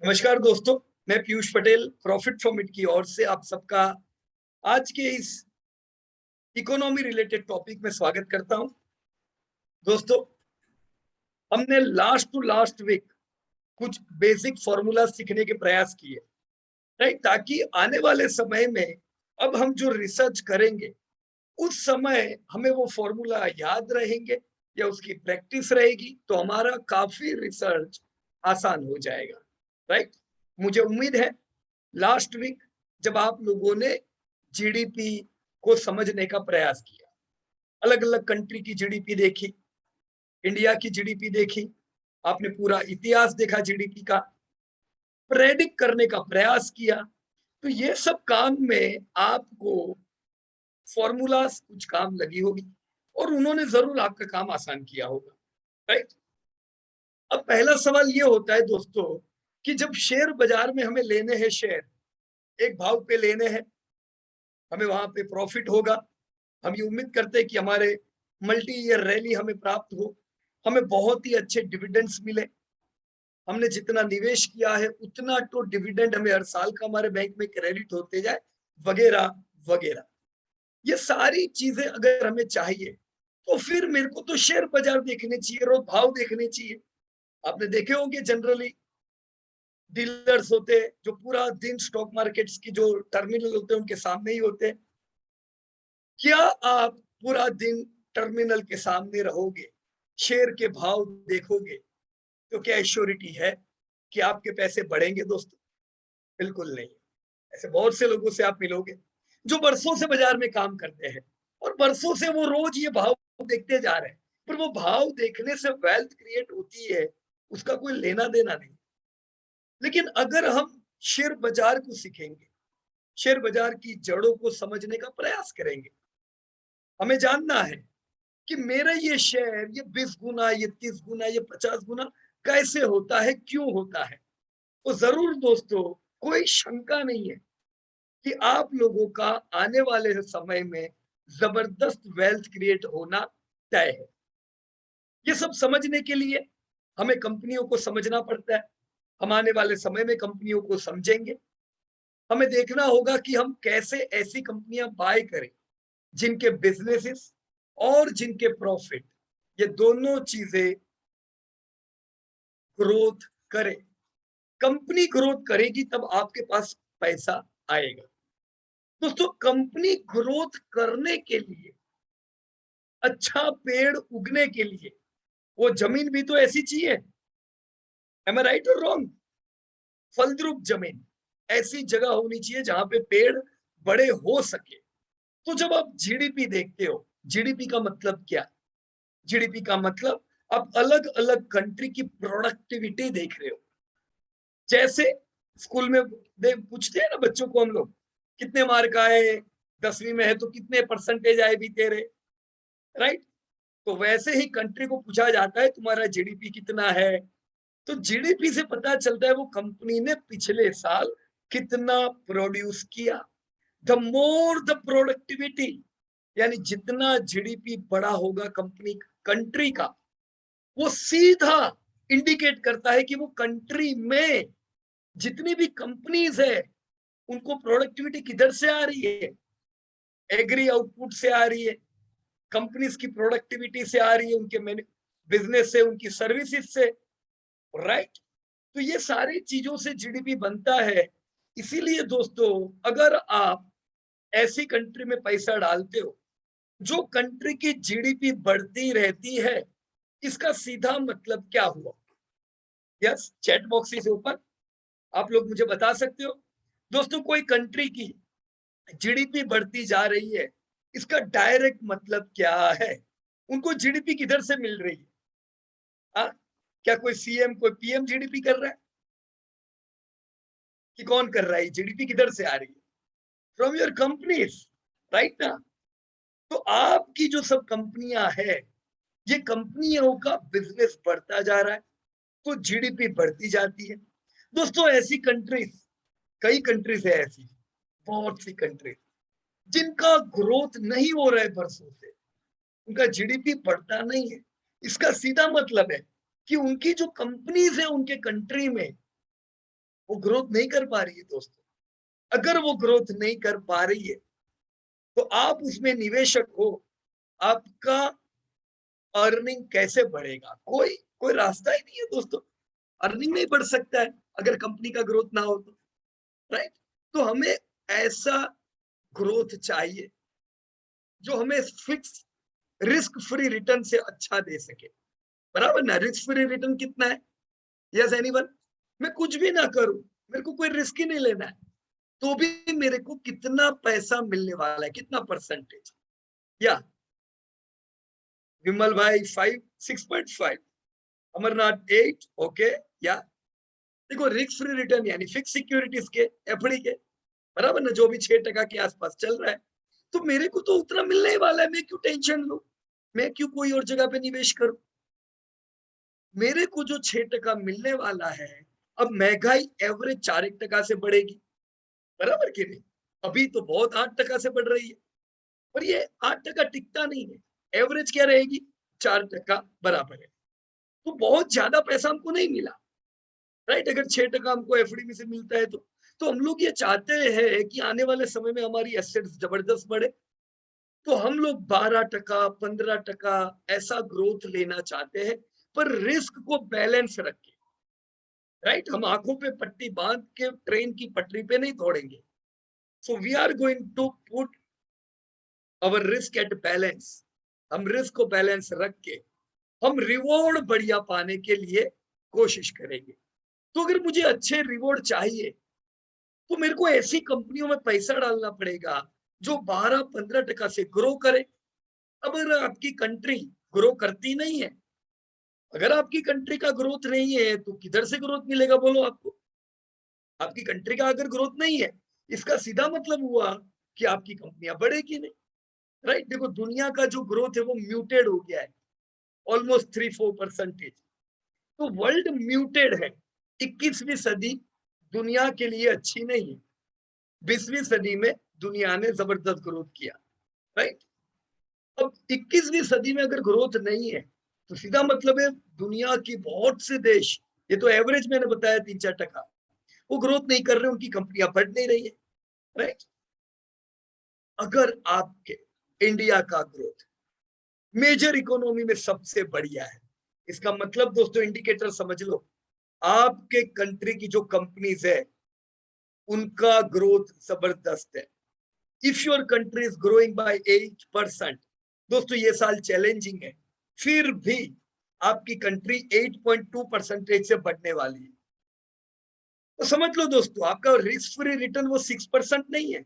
नमस्कार दोस्तों, मैं Piyush Patel profit from it की ओर से आप सबका आज के इस इकोनॉमी रिलेटेड टॉपिक में स्वागत करता हूं। दोस्तों, हमने लास्ट टू लास्ट वीक कुछ बेसिक फॉर्मूला सीखने के प्रयास किए, राइट, ताकि आने वाले समय में अब हम जो रिसर्च करेंगे उस समय हमें वो फॉर्मूला याद रहेंगे या उसकी प्रैक्टिस रहेगी तो हमारा काफी रिसर्च आसान हो जाएगा, राइट। मुझे उम्मीद है लास्ट वीक जब आप लोगों ने जीडीपी को समझने का प्रयास किया, अलग अलग कंट्री की जीडीपी देखी, इंडिया की जीडीपी देखी, आपने पूरा इतिहास देखा जीडीपी का, प्रेडिक्ट करने का प्रयास किया, तो ये सब काम में आपको फॉर्मूलास कुछ काम लगी होगी और उन्होंने जरूर आपका काम आसान किया होगा, राइट। अब पहला सवाल ये होता है दोस्तों कि जब शेयर बाजार में हमें लेने हैं शेयर, एक भाव पे लेने हैं, हमें वहां पे प्रॉफिट होगा, हम ये उम्मीद करते हैं कि हमारे मल्टी ईयर रैली हमें प्राप्त हो, हमें बहुत ही अच्छे डिविडेंड्स मिले, हमने जितना निवेश किया है उतना तो डिविडेंड हमें हर साल का हमारे बैंक में क्रेडिट होते जाए, वगैरह वगैरह। ये सारी चीजें अगर हमें चाहिए तो फिर मेरे को तो शेयर बाजार देखने चाहिए और भाव देखने चाहिए। आपने देखे होंगे जनरली डीलर्स होते हैं जो पूरा दिन स्टॉक मार्केट्स की जो टर्मिनल होते हैं उनके सामने ही होते हैं। क्या आप पूरा दिन टर्मिनल के सामने रहोगे, शेयर के भाव देखोगे, तो क्या एश्योरिटी है कि आपके पैसे बढ़ेंगे दोस्तों? बिल्कुल नहीं। ऐसे बहुत से लोगों से आप मिलोगे जो बरसों से बाजार में काम करते हैं और बरसों से वो रोज ये भाव देखते जा रहे हैं, पर वो भाव देखने से वेल्थ क्रिएट होती है उसका कोई लेना देना नहीं। लेकिन अगर हम शेयर बाजार को सीखेंगे, शेयर बाजार की जड़ों को समझने का प्रयास करेंगे, हमें जानना है कि मेरा ये शेयर ये 20 गुना, ये 30 गुना, ये 50 गुना कैसे होता है, क्यों होता है, तो जरूर दोस्तों कोई शंका नहीं है कि आप लोगों का आने वाले समय में जबरदस्त वेल्थ क्रिएट होना तय है। ये सब समझने के लिए हमें कंपनियों को समझना पड़ता है। हम आने वाले समय में कंपनियों को समझेंगे, हमें देखना होगा कि हम कैसे ऐसी कंपनियां बाय करें जिनके बिजनेसेस और जिनके प्रॉफिट, ये दोनों चीजें ग्रोथ करे। कंपनी ग्रोथ करेगी तब आपके पास पैसा आएगा। दोस्तों, कंपनी ग्रोथ करने के लिए, अच्छा पेड़ उगने के लिए वो जमीन भी तो ऐसी चाहिए। एम आई राइट और रॉन्ग? फलद्रुप जमीन, ऐसी जगह होनी चाहिए जहां पे पेड़ बड़े हो सके। तो जब आप जीडीपी देखते हो, जीडीपी का मतलब क्या? जीडीपी का मतलब आप अलग अलग कंट्री की प्रोडक्टिविटी देख रहे हो। जैसे स्कूल में पूछते हैं ना बच्चों को हम लोग, कितने मार्क आए, 10वीं में है तो कितने परसेंटेज आए भी तेरे, राइट। तो वैसे ही कंट्री को पूछा जाता है तुम्हारा जीडीपी कितना है, तो जीडीपी से पता चलता है वो कंपनी ने पिछले साल कितना प्रोड्यूस किया। द मोर द प्रोडक्टिविटी, यानी जितना जीडीपी बड़ा होगा कंपनी कंट्री का, वो सीधा इंडिकेट करता है कि वो कंट्री में जितनी भी कंपनीज है उनको प्रोडक्टिविटी किधर से आ रही है? एग्री आउटपुट से आ रही है, कंपनीज की प्रोडक्टिविटी से आ रही है, उनके बिजनेस से, उनकी सर्विसेज से, राइट। तो ये सारी चीजों से जीडीपी बनता है। इसीलिए दोस्तों, अगर आप ऐसी कंट्री में पैसा डालते हो जो कंट्री की जीडीपी बढ़ती रहती है, इसका सीधा मतलब क्या हुआ? Yes, chat box is open, आप लोग मुझे बता सकते हो। दोस्तों, कोई कंट्री की जीडीपी बढ़ती जा रही है, इसका डायरेक्ट मतलब क्या है? उनको जीडीपी किधर से मिल रही है? हाँ, क्या कोई सीएम, कोई पीएम जीडीपी कर रहा है कि कौन कर रहा है? जीडीपी किधर से आ रही है? फ्रॉम योर कंपनीज, राइट ना। तो आपकी जो सब कंपनियां है, ये कंपनियों का बिजनेस बढ़ता जा रहा है तो जीडीपी बढ़ती जाती है। दोस्तों, ऐसी कंट्रीज, कई कंट्रीज है ऐसी, बहुत सी कंट्रीज जिनका ग्रोथ नहीं हो रहा है बरसों से, उनका जीडीपी बढ़ता नहीं है। इसका सीधा मतलब है कि उनकी जो कंपनीज है उनके कंट्री में वो ग्रोथ नहीं कर पा रही है दोस्तों। अगर वो ग्रोथ नहीं कर पा रही है तो आप उसमें निवेशक हो, आपका अर्निंग कैसे बढ़ेगा? कोई कोई रास्ता ही नहीं है दोस्तों। अर्निंग नहीं बढ़ सकता है अगर कंपनी का ग्रोथ ना हो तो, राइट? तो हमें ऐसा ग्रोथ चाहिए जो हमें फिक्स रिस्क फ्री रिटर्न से अच्छा दे सके, बराबर ना? रिस्क फ्री रिटर्न कितना है? Yes anyone? मैं कुछ भी ना करूं, मेरे को कोई रिस्क ही नहीं लेना है, तो भी मेरे को कितना पैसा मिलने वाला है, कितना परसेंटेज? या विमल भाई 6.5, अमरनाथ 8, ओके। या देखो, रिस्क फ्री रिटर्न यानी फिक्स सिक्योरिटीज के, एफडी के, बराबर ना, जो भी 6% के आसपास चल रहा है, तो मेरे को तो उतना मिलने ही वाला है, मैं क्यों टेंशन लूं? मैं क्यों कोई और जगह पे निवेश करूं? मेरे को जो 6% मिलने वाला है, अब महंगाई एवरेज 4% से बढ़ेगी, बराबर कि नहीं? अभी तो बहुत 8% से बढ़ रही है, पर ये 8% टिकता नहीं है। एवरेज क्या रहेगी? 4% बराबर है। तो बहुत ज्यादा पैसा हमको नहीं मिला, राइट? अगर 6% हमको एफडी में से मिलता है तो हम लोग ये चाहते हैं कि आने वाले समय में हमारी एसेट्स जबरदस्त बढ़े, तो हम लोग 12%, 15% ऐसा ग्रोथ लेना चाहते हैं, पर रिस्क को बैलेंस रख के, राइट? हम आंखों पे पट्टी बांध के ट्रेन की पटरी पे नहीं दौड़ेंगे। So we are going to put our risk at balance. हम रिस्क को बैलेंस रख के हम रिवॉर्ड बढ़िया पाने के लिए कोशिश करेंगे। तो अगर मुझे अच्छे रिवॉर्ड चाहिए तो मेरे को ऐसी कंपनियों में पैसा डालना पड़ेगा जो 12-15% से ग्रो करे। अब अगर आपकी कंट्री ग्रो करती नहीं है, अगर आपकी कंट्री का ग्रोथ नहीं है, तो किधर से ग्रोथ मिलेगा बोलो आपको? आपकी कंट्री का अगर ग्रोथ नहीं है, इसका सीधा मतलब हुआ कि आपकी कंपनियां बढ़ेगी नहीं, राइट? देखो, दुनिया का जो ग्रोथ है वो म्यूटेड हो गया है, ऑलमोस्ट 3-4%। तो वर्ल्ड म्यूटेड है। 21वीं सदी दुनिया के लिए अच्छी नहीं है। 20वीं सदी में दुनिया ने जबरदस्त ग्रोथ किया, राइट? अब 21वीं सदी में अगर ग्रोथ नहीं है, तो सीधा मतलब है दुनिया की बहुत से देश, ये तो एवरेज मैंने बताया 3-4%, वो ग्रोथ नहीं कर रहे, उनकी कंपनियां बढ़ नहीं रही है, राइट? अगर आपके इंडिया का ग्रोथ मेजर इकोनॉमी में सबसे बढ़िया है, इसका मतलब दोस्तों इंडिकेटर समझ लो, आपके कंट्री की जो कंपनीज है उनका ग्रोथ जबरदस्त है। If your country is growing by 8%, दोस्तों ये साल चैलेंजिंग है, फिर भी आपकी कंट्री 8.2% से बढ़ने वाली है, तो समझ लो दोस्तों, आपका रिस्क फ्री रिटर्न वो 6% नहीं है।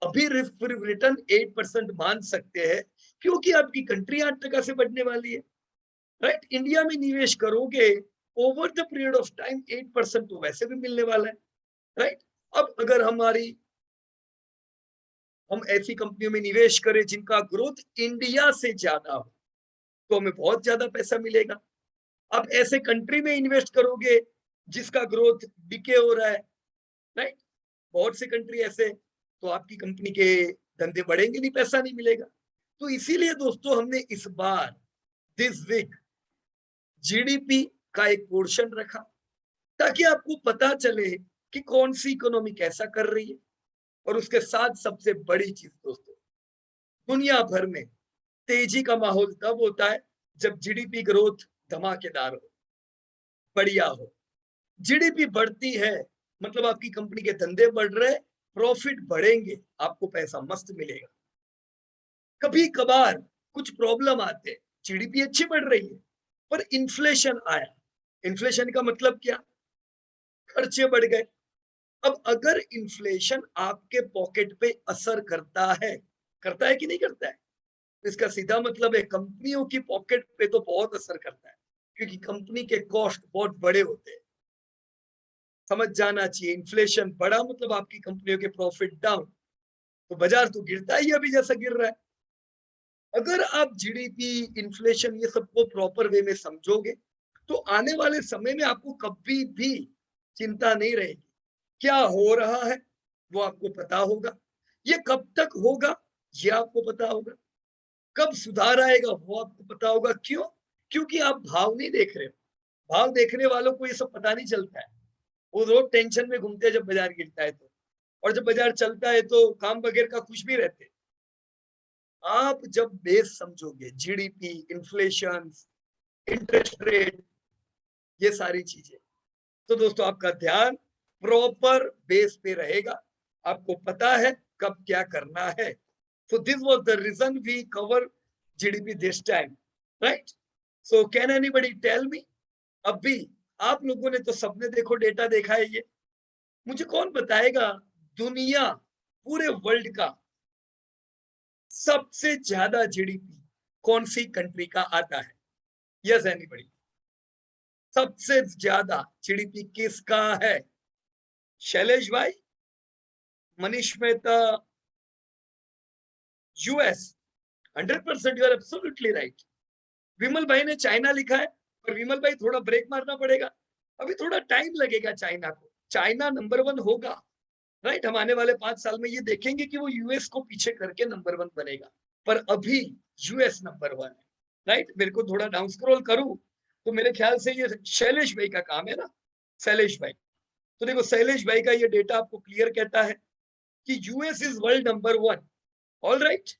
अभी रिस्क फ्री रिटर्न 8% मान सकते हैं, क्योंकि आपकी कंट्री 8% से बढ़ने वाली है, राइट? इंडिया में निवेश करोगे over the period of time 8% तो वैसे भी मिलने वाला है, राइट? अब अगर हम ऐसी कंपनियों में निवेश करें जिनका ग्रोथ इंडिया से ज्यादा हो, तो हमें बहुत ज्यादा पैसा मिलेगा। आप ऐसे कंट्री में इन्वेस्ट करोगे जिसका ग्रोथ डिके हो रहा है, राइट? बहुत से कंट्री ऐसे, तो आपकी कंपनी के धंधे बढ़ेंगे नहीं, पैसा नहीं मिलेगा। तो इसीलिए दोस्तों हमने इस बार दिस वीक जीडीपी का एक पोर्शन रखा, ताकि आपको पता चले कि कौन सी इकोनॉमी कैसा कर रही है। और उसके साथ सबसे बड़ी चीज दोस्तों, दुनिया भर में तेजी का माहौल तब होता है जब जीडीपी ग्रोथ धमाकेदार हो, बढ़िया हो। जीडीपी बढ़ती है मतलब आपकी कंपनी के धंधे बढ़ रहे, प्रॉफिट बढ़ेंगे, आपको पैसा मस्त मिलेगा। कभी कभार कुछ प्रॉब्लम आते, जीडीपी अच्छी बढ़ रही है पर इन्फ्लेशन आया। इन्फ्लेशन का मतलब क्या? खर्चे बढ़ गए। अब अगर इन्फ्लेशन आपके पॉकेट पे असर करता है कि नहीं करता है? इसका सीधा मतलब है कंपनियों की पॉकेट पे तो बहुत असर करता है, क्योंकि कंपनी के कॉस्ट बहुत बड़े होते हैं। समझ जाना चाहिए, इन्फ्लेशन बढ़ा मतलब आपकी कंपनियों के प्रॉफिट डाउन, तो बाजार तो गिरता ही अभी जैसा गिर रहा है। अगर आप जीडीपी, इन्फ्लेशन, ये सबको प्रॉपर वे में समझोगे, तो आने वाले समय में आपको कभी भी चिंता नहीं रहेगी। क्या हो रहा है वो आपको पता होगा, ये कब तक होगा ये आपको पता होगा, कब सुधार आएगा वो आपको पता होगा। क्यों? क्योंकि आप भाव नहीं देख रहे हो। भाव देखने वालों को ये सब पता नहीं चलता है। वो रोज टेंशन में घूमते हैं जब बाजार गिरता है तो, और जब बाजार चलता है तो काम वगैरह का खुश भी रहते हैं। आप जब बेस समझोगे, जीडीपी, इन्फ्लेशन, इंटरेस्ट रेट, ये सारी चीजें, तो दोस्तों आपका ध्यान प्रॉपर बेस पे रहेगा, आपको पता है कब क्या करना है। So this was the reason we cover GDP this time, right? So can anybody tell me? अभी आप लोगों ने तो सबने देखो डेटा देखा है, ये मुझे कौन बताएगा दुनिया पूरे वर्ल्ड का सबसे ज्यादा जीडीपी कौन सी कंट्री का आता है? Yes anybody? सबसे ज्यादा जीडीपी किसका है? शैलेश भाई, Manish Mehta, US? 100% you are absolutely right. Vimal भाई ने चाइना लिखा है, पर विमल भाई थोड़ा ब्रेक मारना पड़ेगा, अभी थोड़ा टाइम लगेगा चाइना को। चाइना नंबर 1 होगा, राइट? हम आने वाले 5 साल में ये देखेंगे कि वो यूएस को पीछे करके नंबर 1 बनेगा, पर अभी यूएस नंबर 1 है, राइट? मेरे को थोड़ा डाउन स्क्रॉल करूं तो मेरे ख्याल से ये शैलेश भाई का काम है ना, शैलेश भाई। तो देखो शैलेश भाई का ये डेटा आपको क्लियर कहता है कि US is world number 1। All right,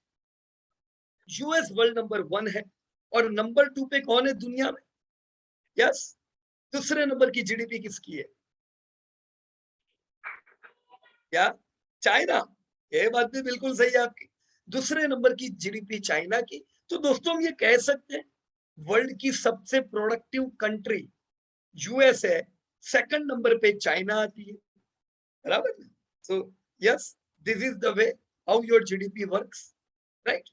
US world number 1 है, और नंबर 2 पे कौन है दुनिया में? यस, दूसरे नंबर की जीडीपी किसकी है? क्या? चाइना। ये बात भी बिल्कुल सही है आपकी, दूसरे नंबर की जीडीपी चाइना की। तो दोस्तों हम ये कह सकते हैं वर्ल्ड की सबसे प्रोडक्टिव कंट्री यूएस है, सेकंड नंबर पे चाइना आती है, बराबर? So yes, this is the way how your GDP works, right?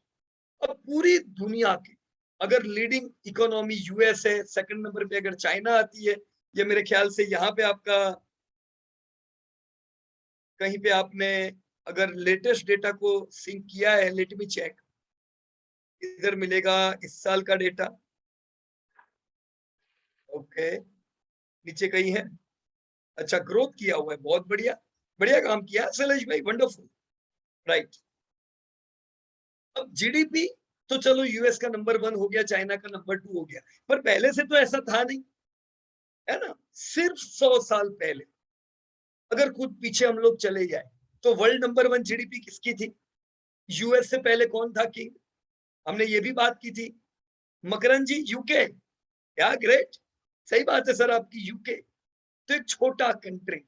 अब पूरी दुनिया की अगर लीडिंग इकोनॉमी यूएस है, सेकंड नंबर पे अगर चाइना आती है, ये मेरे ख्याल से यहाँ पे आपका कहीं पे आपने अगर लेटेस्ट डेटा को सिंक किया है, लेट मी चेक, इधर मिलेगा इस साल का डेटा। ओके, नीचे कहीं है? अच्छा, ग्रोथ किया हुआ है, बहुत बढ़िया, बढ़िया काम किया शैलेश भाई, वंडरफुल, राइट? अब जीडीपी तो चलो यूएस का नंबर 1 हो गया, चाइना का नंबर 2 हो गया, पर पहले से तो ऐसा था नहीं, है ना? सिर्फ 100 साल पहले अगर खुद पीछे हम लोग चले जाए तो वर्ल्ड नंबर 1 जीडीपी किसकी थी? यूएस से पहले कौन था किंग? हमने ये भी बात की थी, मकरन जी, यूके। क्या ग्रेट, सही बात है सर आपकी, यूके। तो एक छोटा कंट्री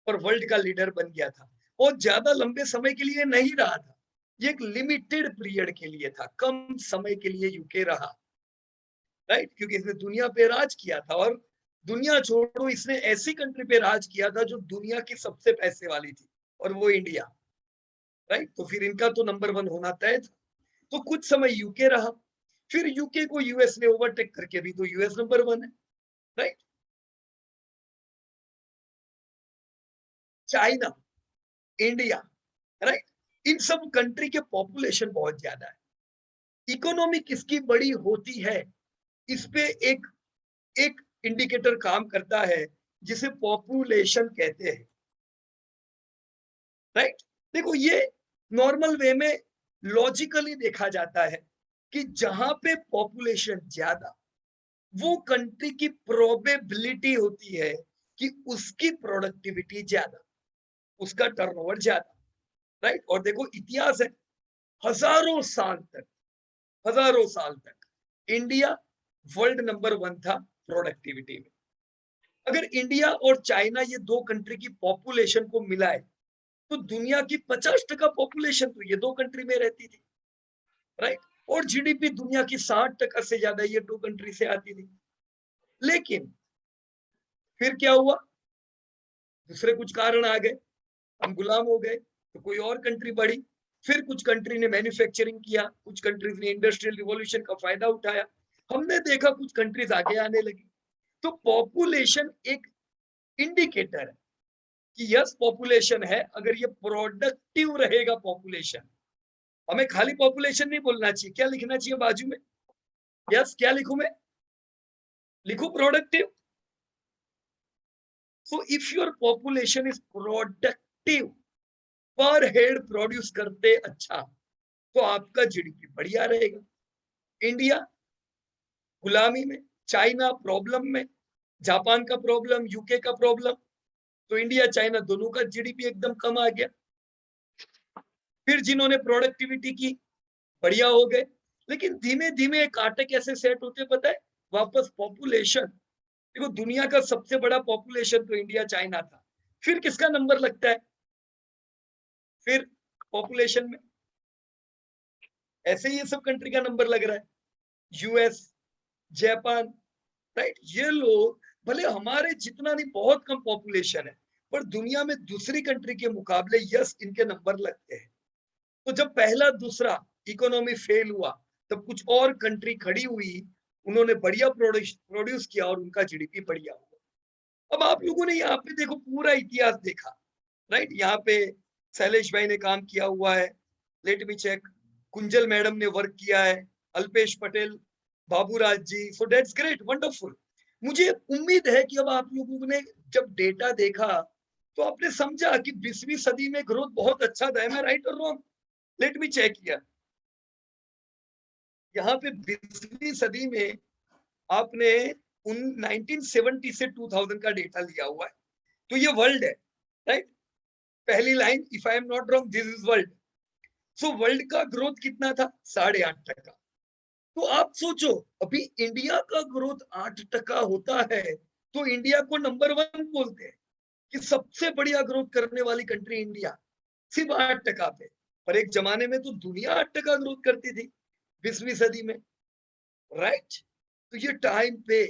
और वर्ल्ड का लीडर बन गया था, और ज्यादा लंबे समय के लिए नहीं रहा था, ये एक लिमिटेड पीरियड के लिए था, कम समय के लिए यूके रहा, राइट? क्योंकि इसने दुनिया पे राज किया था, और दुनिया छोड़ो, इसने ऐसी कंट्री पे राज किया था जो दुनिया की सबसे पैसे वाली थी, और वो इंडिया, राइट? तो फिर इनका तो नंबर 1 होना तय था। तो कुछ समय यूके रहा, फिर यूके को यूएस ने ओवरटेक करके भी तो यूएस नंबर 1 है, राइट? China, India, right? इन सब कंट्री के पॉपुलेशन बहुत ज्यादा है, इकोनॉमी किसकी बड़ी होती है इस पे एक एक इंडिकेटर काम करता है जिसे पॉपुलेशन कहते हैं, राइट? देखो ये नॉर्मल वे में लॉजिकली देखा जाता है कि जहां पे पॉपुलेशन ज्यादा, वो कंट्री की प्रोबेबिलिटी होती है कि उसकी प्रोडक्टिविटी ज्यादा, उसका टर्नओवर ज्यादा, राइट? और देखो इतिहास है, हजारों साल तक, हजारों साल तक इंडिया वर्ल्ड नंबर 1 था प्रोडक्टिविटी में। अगर इंडिया और चाइना ये दो कंट्री की पॉपुलेशन को मिलाए तो दुनिया की 50% पॉपुलेशन तो ये दो कंट्री में रहती थी, राइट? और जीडीपी दुनिया की 60% से ज्यादा ये दो कंट्री से आती थी। लेकिन फिर क्या हुआ? दूसरे कुछ कारण आ गए, हम गुलाम हो गए, तो कोई और कंट्री बढ़ी, फिर कुछ कंट्री ने मैन्युफैक्चरिंग किया, कुछ कंट्रीज ने इंडस्ट्रियल रिवॉल्यूशन का फायदा उठाया, हमने देखा कुछ कंट्रीज आगे आने लगी। तो पॉपुलेशन एक इंडिकेटर है कि यस पॉपुलेशन है, अगर ये प्रोडक्टिव रहेगा पॉपुलेशन, हमें खाली पॉपुलेशन नहीं बोलना चाहिए, क्या लिखना चाहिए बाजू में? यस, क्या लिखूं मैं? लिखूं productive. So if your population is productive, पर हेड प्रोड्यूस करते अच्छा, तो आपका जीडीपी बढ़िया रहेगा। इंडिया गुलामी में, चाइना प्रॉब्लम में, जापान का प्रॉब्लम, यूके का प्रॉब्लम, तो इंडिया चाइना दोनों का जीडीपी एकदम कम आ गया। फिर जिन्होंने प्रोडक्टिविटी की बढ़िया हो गए, लेकिन धीमे धीमे कांटे कैसे सेट होते पता है, वापस पॉपुलेशन। देखो दुनिया का सबसे बड़ा पॉपुलेशन तो इंडिया चाइना था, फिर किसका नंबर लगता है फिर पॉपुलेशन में? ऐसे ही ये सब कंट्री का नंबर लग रहा है, यूएस, जापान, राइट। ये लोग भले हमारे जितना नहीं, बहुत कम पॉपुलेशन है, पर दुनिया में दूसरी कंट्री के मुकाबले यस इनके नंबर लगते हैं। तो जब पहला दूसरा इकोनॉमी फेल हुआ, तब कुछ और कंट्री खड़ी हुई, उन्होंने बढ़िया प्रोड्यूस किया और उनका जीडीपी बढ़िया हुआ। अब आप लोगों ने यहाँ पे देखो पूरा इतिहास देखा, राइट। यहाँ पे शैलेश भाई ने काम किया हुआ है, let me check, Kunjal madam ने वर्क किया है, Alpesh Patel, Baburaj ji, so that's great, wonderful. मुझे उम्मीद है कि अब आप लोगों ने जब डेटा देखा तो आपने समझा कि 20वीं सदी में ग्रोथ बहुत अच्छा था। मैं राइट और wrong? Let me check here. यहाँ पे 20वीं सदी में आपने 1970 से 2000 का डेटा लिया हुआ है, तो ये वर्ल्ड है, राइट। पहली line, if I am not wrong, this is world. So world का ग्रोथ कितना था? 8.5%। तो आप सोचो, अभी इंडिया का ग्रोथ 8% होता है, तो इंडिया को नंबर 1 बोलते हैं कि सबसे बढ़िया ग्रोथ करने वाली कंट्री इंडिया, सिर्फ 8% पे। पर एक जमाने में तो दुनिया 8% ग्रोथ करती थी 20वीं सदी में, राइट। तो ये टाइम पे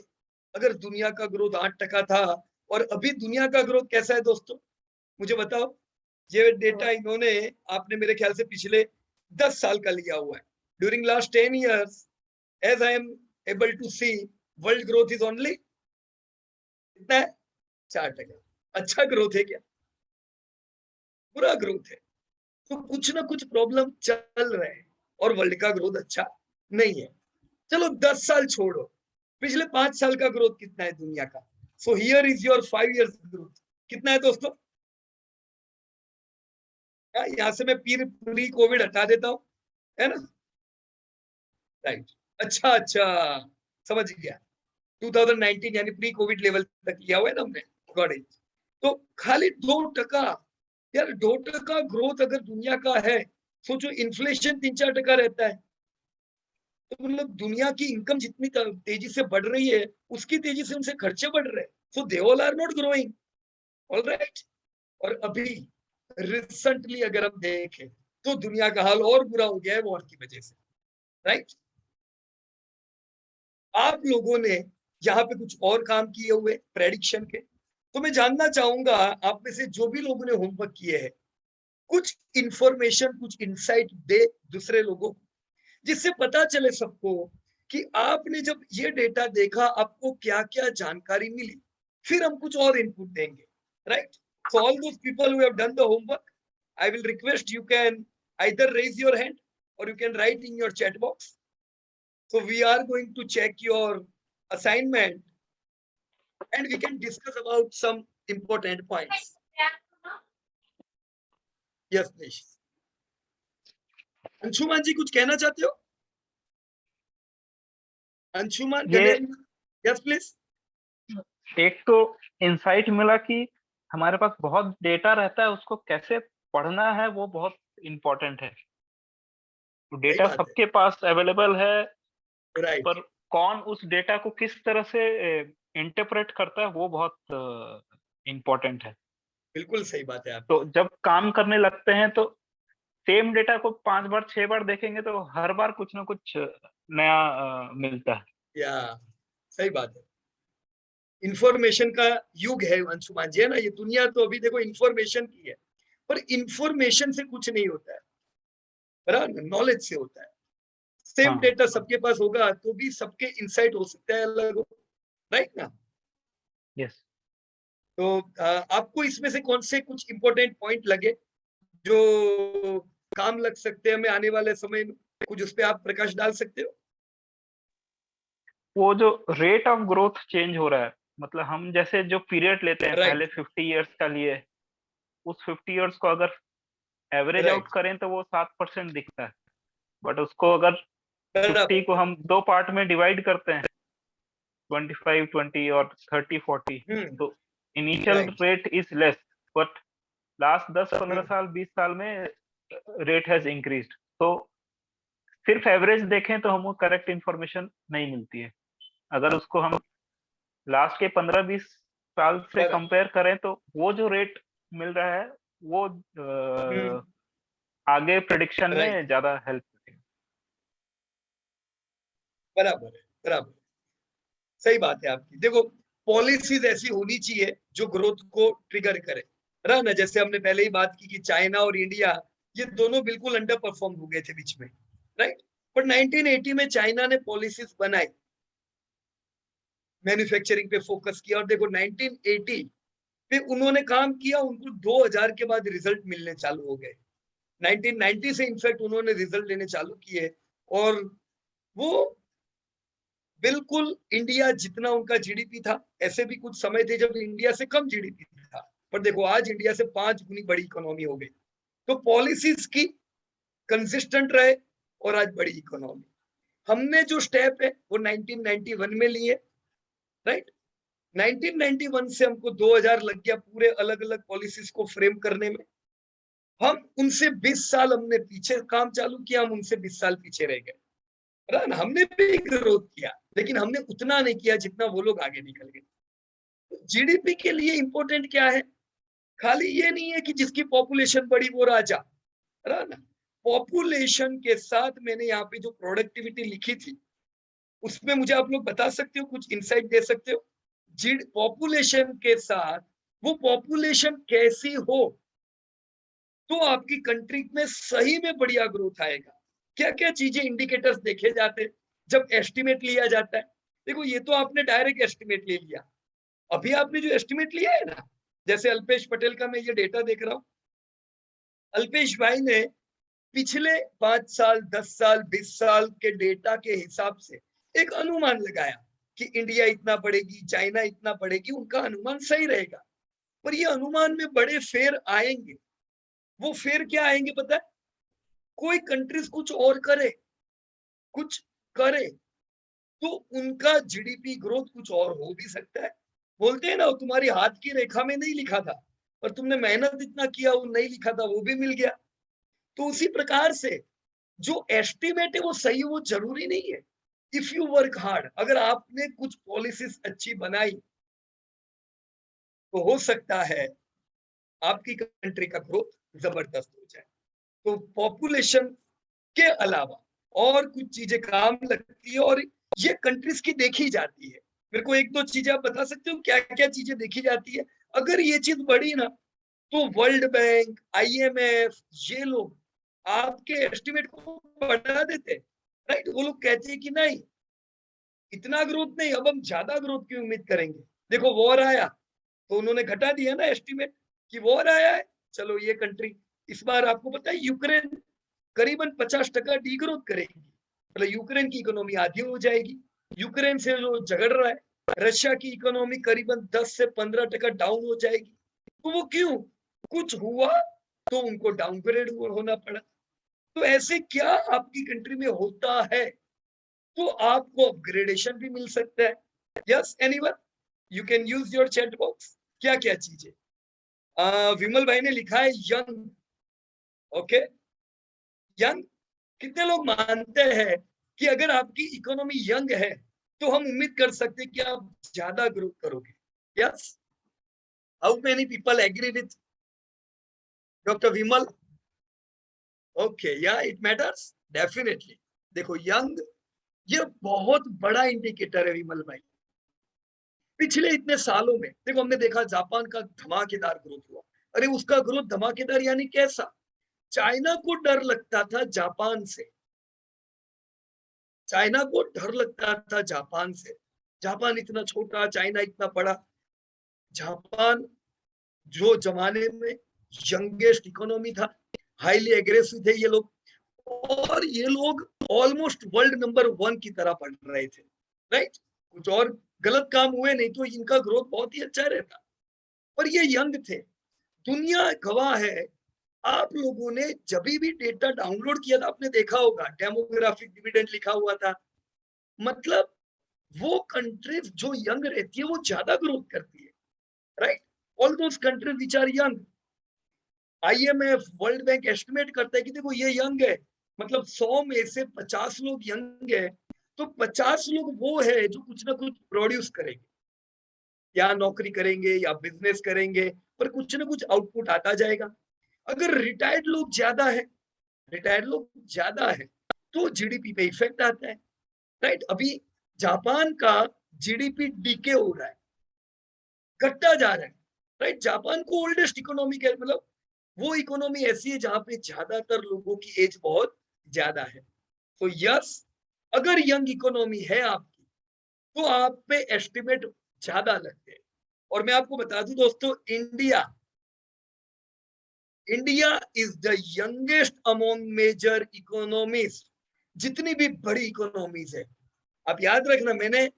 अगर दुनिया का ग्रोथ 8% था, और अभी दुनिया का ग्रोथ कैसा है दोस्तों, मुझे बताओ। ये डेटा इन्होंने, आपने मेरे ख्याल से पिछले 10 साल का लिया हुआ है। During last 10 years, as I am able to see, world growth is only कितना है? 4%। अच्छा ग्रोथ है क्या? बुरा ग्रोथ है। तो कुछ ना कुछ प्रॉब्लम चल रहे हैं और वर्ल्ड का ग्रोथ अच्छा नहीं है। चलो 10 साल छोड़ो, पिछले 5 साल का ग्रोथ कितना है दुनिया का? So here is your 5 years growth. कितना है दोस्तों? यहाँ से मैं प्री कोविड हटा देता हूँ, है ना, राइट। अच्छा अच्छा, समझ गया। 2019 यानी प्री कोविड लेवल तक लिया हुआ है ना हमने, गॉट इट। तो खाली 2%, यार 2% ग्रोथ अगर दुनिया का है, सोचो इन्फ्लेशन 3-4% रहता है, तो मतलब दुनिया की इनकम जितनी तेजी से बढ़ रही है, उसकी तेजी से उनसे खर्चे बढ़ रहे हैं। So they all are not growing, alright. और अभी रिसेंटली अगर हम देखें तो दुनिया का हाल और बुरा हो गया है वॉर की वजह से, राइट। आप लोगों ने यहाँ पे कुछ और काम किए हुए प्रेडिक्शन के, तो मैं जानना चाहूंगा आप में से जो भी लोगों ने होमवर्क किए हैं, कुछ इंफॉर्मेशन, कुछ इंसाइट दे दूसरे लोगों को, जिससे पता चले सबको कि आपने जब ये डेटा देखा आपको क्या क्या जानकारी मिली, फिर हम कुछ और इनपुट देंगे, right. So all those people who have done the homework, I will request you can either raise your hand or you can write in your chat box. So we are going to check your assignment and we can discuss about some important points. Yes, please. Anshuman ji कुछ कहना चाहते हो? Anshuman Ganesh, yes please. एक तो insight मिला कि हमारे पास बहुत डेटा रहता है, उसको कैसे पढ़ना है वो बहुत इम्पोर्टेंट है। डेटा सबके पास अवेलेबल है, राइट, पर कौन उस डेटा को किस तरह से इंटरप्रेट करता है वो बहुत इम्पोर्टेंट है। बिल्कुल सही बात है आप। तो जब काम करने लगते हैं तो सेम डेटा को 5 बार 6 बार देखेंगे तो हर बार कुछ ना कुछ नया मिलता है। या सही बात है, इंफॉर्मेशन का युग है अंशुमान जी, है ना। ये दुनिया तो अभी देखो इंफॉर्मेशन की है, पर इंफॉर्मेशन से कुछ नहीं होता है, बराबर, नॉलेज से होता है। सेम डेटा सबके पास होगा तो भी सबके इंसाइट हो सकता है अलग, राइट ना। यस। तो आपको इसमें से कौन से कुछ इंपॉर्टेंट पॉइंट लगे जो काम लग सकते हैं हमें आने वाले समय में, कुछ उस पर आप प्रकाश डाल सकते हो? वो जो रेट ऑफ ग्रोथ चेंज हो रहा है, मतलब हम जैसे जो पीरियड लेते हैं पहले 50 इयर्स का लिए, उस 50 इयर्स को अगर एवरेज आउट करें तो वो 7% दिखता है, बट उसको अगर 50 को हम 2 पार्ट में डिवाइड करते हैं, 25 20 और 30 40, तो initial rate is less, but last 10-15 साल 20 साल में रेट हैज इंक्रीज्ड। तो सिर्फ एवरेज देखें तो हमको करेक्ट इंफॉर्मेशन नहीं मिलती है। अगर उसको हम लास्ट के 15-20 साल से कंपेयर करें तो वो जो रेट मिल रहा है वो आगे प्रेडिक्शन में ज्यादा हेल्प करेगा। बराबर है, बराबर, सही बात है आपकी। देखो, पॉलिसीज ऐसी होनी चाहिए जो ग्रोथ को ट्रिगर करे, रहा ना। जैसे हमने पहले ही बात की कि चाइना और इंडिया ये दोनों बिल्कुल अंडर परफॉर्म हो गए थे बीच में, राइट। पर 1980 में चाइना ने पॉलिसीज बनाई, मैन्युफैक्चरिंग पे फोकस किया, और देखो 1980 पे उन्होंने काम किया, उनको 2000 के बाद रिजल्ट मिलने चालू हो गए। 1990 से इनफैक्ट उन्होंने रिजल्ट लेने चालू किए, और वो बिल्कुल इंडिया जितना उनका जीडीपी था, ऐसे भी कुछ समय थे जब इंडिया से कम जीडीपी था, पर देखो आज इंडिया से 5 गुनी बड़ी इकोनॉमी हो गई। तो पॉलिसीज की कंसिस्टेंट रहे और आज बड़ी इकोनॉमी। हमने जो स्टेप है वो 1991 में लिए, राइट। 1991 से हमको 2000 लग गया पूरे अलग अलग पॉलिसीज को फ्रेम करने में। हम उनसे 20 साल हमने पीछे काम चालू किया, हम उनसे 20 साल पीछे रह गए। हमने भी ग्रोथ किया, लेकिन हमने उतना नहीं किया जितना वो लोग आगे निकल गए। जीडीपी के लिए इंपॉर्टेंट क्या है? खाली ये नहीं है कि जिसकी पॉपुलेशन बड़ी वो राजा, ना। पॉपुलेशन के साथ मैंने यहाँ पे जो प्रोडक्टिविटी लिखी थी उसमें मुझे आप लोग बता सकते हो, कुछ इंसाइट दे सकते हो? पॉपुलेशन के साथ वो पॉपुलेशन कैसी हो तो आपकी कंट्री में सही में बढ़िया ग्रोथ आएगा। क्या क्या चीजें, इंडिकेटर्स देखे जाते हैं जब एस्टिमेट लिया जाता है? देखो, ये तो आपने डायरेक्ट एस्टिमेट ले लिया। अभी आपने जो एस्टिमेट लिया है ना, जैसे अल्पेश पटेल का मैं ये डेटा देख रहा हूँ, अल्पेश भाई ने पिछले 5 साल 10 साल 20 साल के डेटा के हिसाब से एक अनुमान लगाया कि इंडिया इतना बढ़ेगी, चाइना इतना बढ़ेगी। उनका अनुमान सही रहेगा, पर ये अनुमान में बड़े फेर आएंगे। वो फेर क्या आएंगे पता है? कोई कंट्रीज कुछ और करे, कुछ करे तो उनका जीडीपी ग्रोथ कुछ और हो भी सकता है। बोलते हैं ना, तुम्हारी हाथ की रेखा में नहीं लिखा था, पर तुमने मेहनत इतना किया, वो नहीं लिखा था, वो भी मिल गया। तो उसी प्रकार से जो एस्टिमेट है वो सही, वो जरूरी नहीं है। इफ यू वर्क हार्ड, अगर आपने कुछ पॉलिसीज अच्छी बनाई तो हो सकता है आपकी कंट्री का ग्रोथ जबरदस्त हो जाए। तो पॉपुलेशन के अलावा और कुछ चीजें काम लगती है, और ये कंट्रीज की देखी जाती है। मेरे को एक दो चीजें आप बता सकते हो क्या क्या चीजें देखी जाती है? अगर ये चीज बढ़ी ना तो वर्ल्ड बैंक, आईएमएफ, ये लोग आपके एस्टिमेट को बढ़ा देते, राइट। वो लोग कहते हैं कि नहीं, इतना ग्रोथ नहीं, अब हम ज्यादा ग्रोथ की उम्मीद करेंगे। देखो, वॉर आया तो उन्होंने घटा दिया ना एस्टिमेट कि वॉर आया है, चलो ये कंट्री इस बार आपको पता है यूक्रेन करीबन 50% डीग्रोथ करेगी, मतलब यूक्रेन की इकोनॉमी आधी हो जाएगी। यूक्रेन से जो झगड़ रहा है, रशिया की इकोनॉमी करीबन 10 से 15% डाउन हो जाएगी। तो वो क्यों? कुछ हुआ तो उनको डाउनग्रेड होना पड़ा। तो ऐसे क्या आपकी कंट्री में होता है तो आपको अपग्रेडेशन भी मिल सकता है। Yes, anyone, you can use your chat box. क्या क्या चीजें? विमल भाई ने लिखा है यंग। Okay, young. कितने लोग मानते हैं कि अगर आपकी इकोनॉमी यंग है तो हम उम्मीद कर सकते हैं कि आप ज्यादा ग्रोथ करोगे? Yes, how many people agree with doctor Vimal? Okay, या इट मैटर्स डेफिनेटली। देखो, यंग ये बहुत बड़ा इंडिकेटर है विमल भाई। पिछले इतने सालों में देखो, हमने देखा जापान का धमाकेदार ग्रोथ हुआ। अरे उसका ग्रोथ धमाकेदार यानी कैसा? चाइना को डर लगता था जापान से, चाइना को डर लगता था जापान से। जापान इतना छोटा, चाइना इतना बड़ा। जापान जो जमाने में यंगेस्ट इकोनॉमी था, हाईली एग्रेसिव थे ये लोग, और ये लोग ऑलमोस्ट वर्ल्ड नंबर 1 की तरह बढ़ रहे थे, राइट। कुछ और गलत काम हुए नहीं तो इनका ग्रोथ बहुत ही अच्छा रहता, पर ये यंग थे। दुनिया गवाह है, आप लोगों ने जब भी डेटा डाउनलोड किया था आपने देखा होगा डेमोग्राफिक डिविडेंड लिखा हुआ था। मतलब वो कंट्रीज जो यंग रहती है वो ज्यादा ग्रोथ करती है, right? All those countries which are young, IMF, world bank estimate करता है कि देखो ये यंग है, मतलब 100 में से 50 लोग यंग है, तो 50 लोग वो है जो कुछ ना कुछ प्रोड्यूस करेंगे, या नौकरी करेंगे या बिजनेस करेंगे, पर कुछ ना कुछ आउटपुट आता जाएगा। अगर रिटायर्ड लोग ज्यादा है, तो जीडीपी पे इफेक्ट आता है, राइट? अभी जापान का जीडीपी डीके हो रहा है, घटता जा रहा है, राइट? जापान को ओल्डेस्ट इकोनॉमी है, मतलब वो इकोनॉमी ऐसी है जहां पे ज्यादातर लोगों की एज बहुत ज्यादा है। तो यस, अगर यंग इकोनॉमी है आपकी, तो आप पे एस्टिमेट ज्यादा लगते हैं। और मैं आपको बता दूं दोस्तों, India is the youngest among major economies. जितनी भी बड़ी इकोनॉमीज है, आप याद रखना, मैंने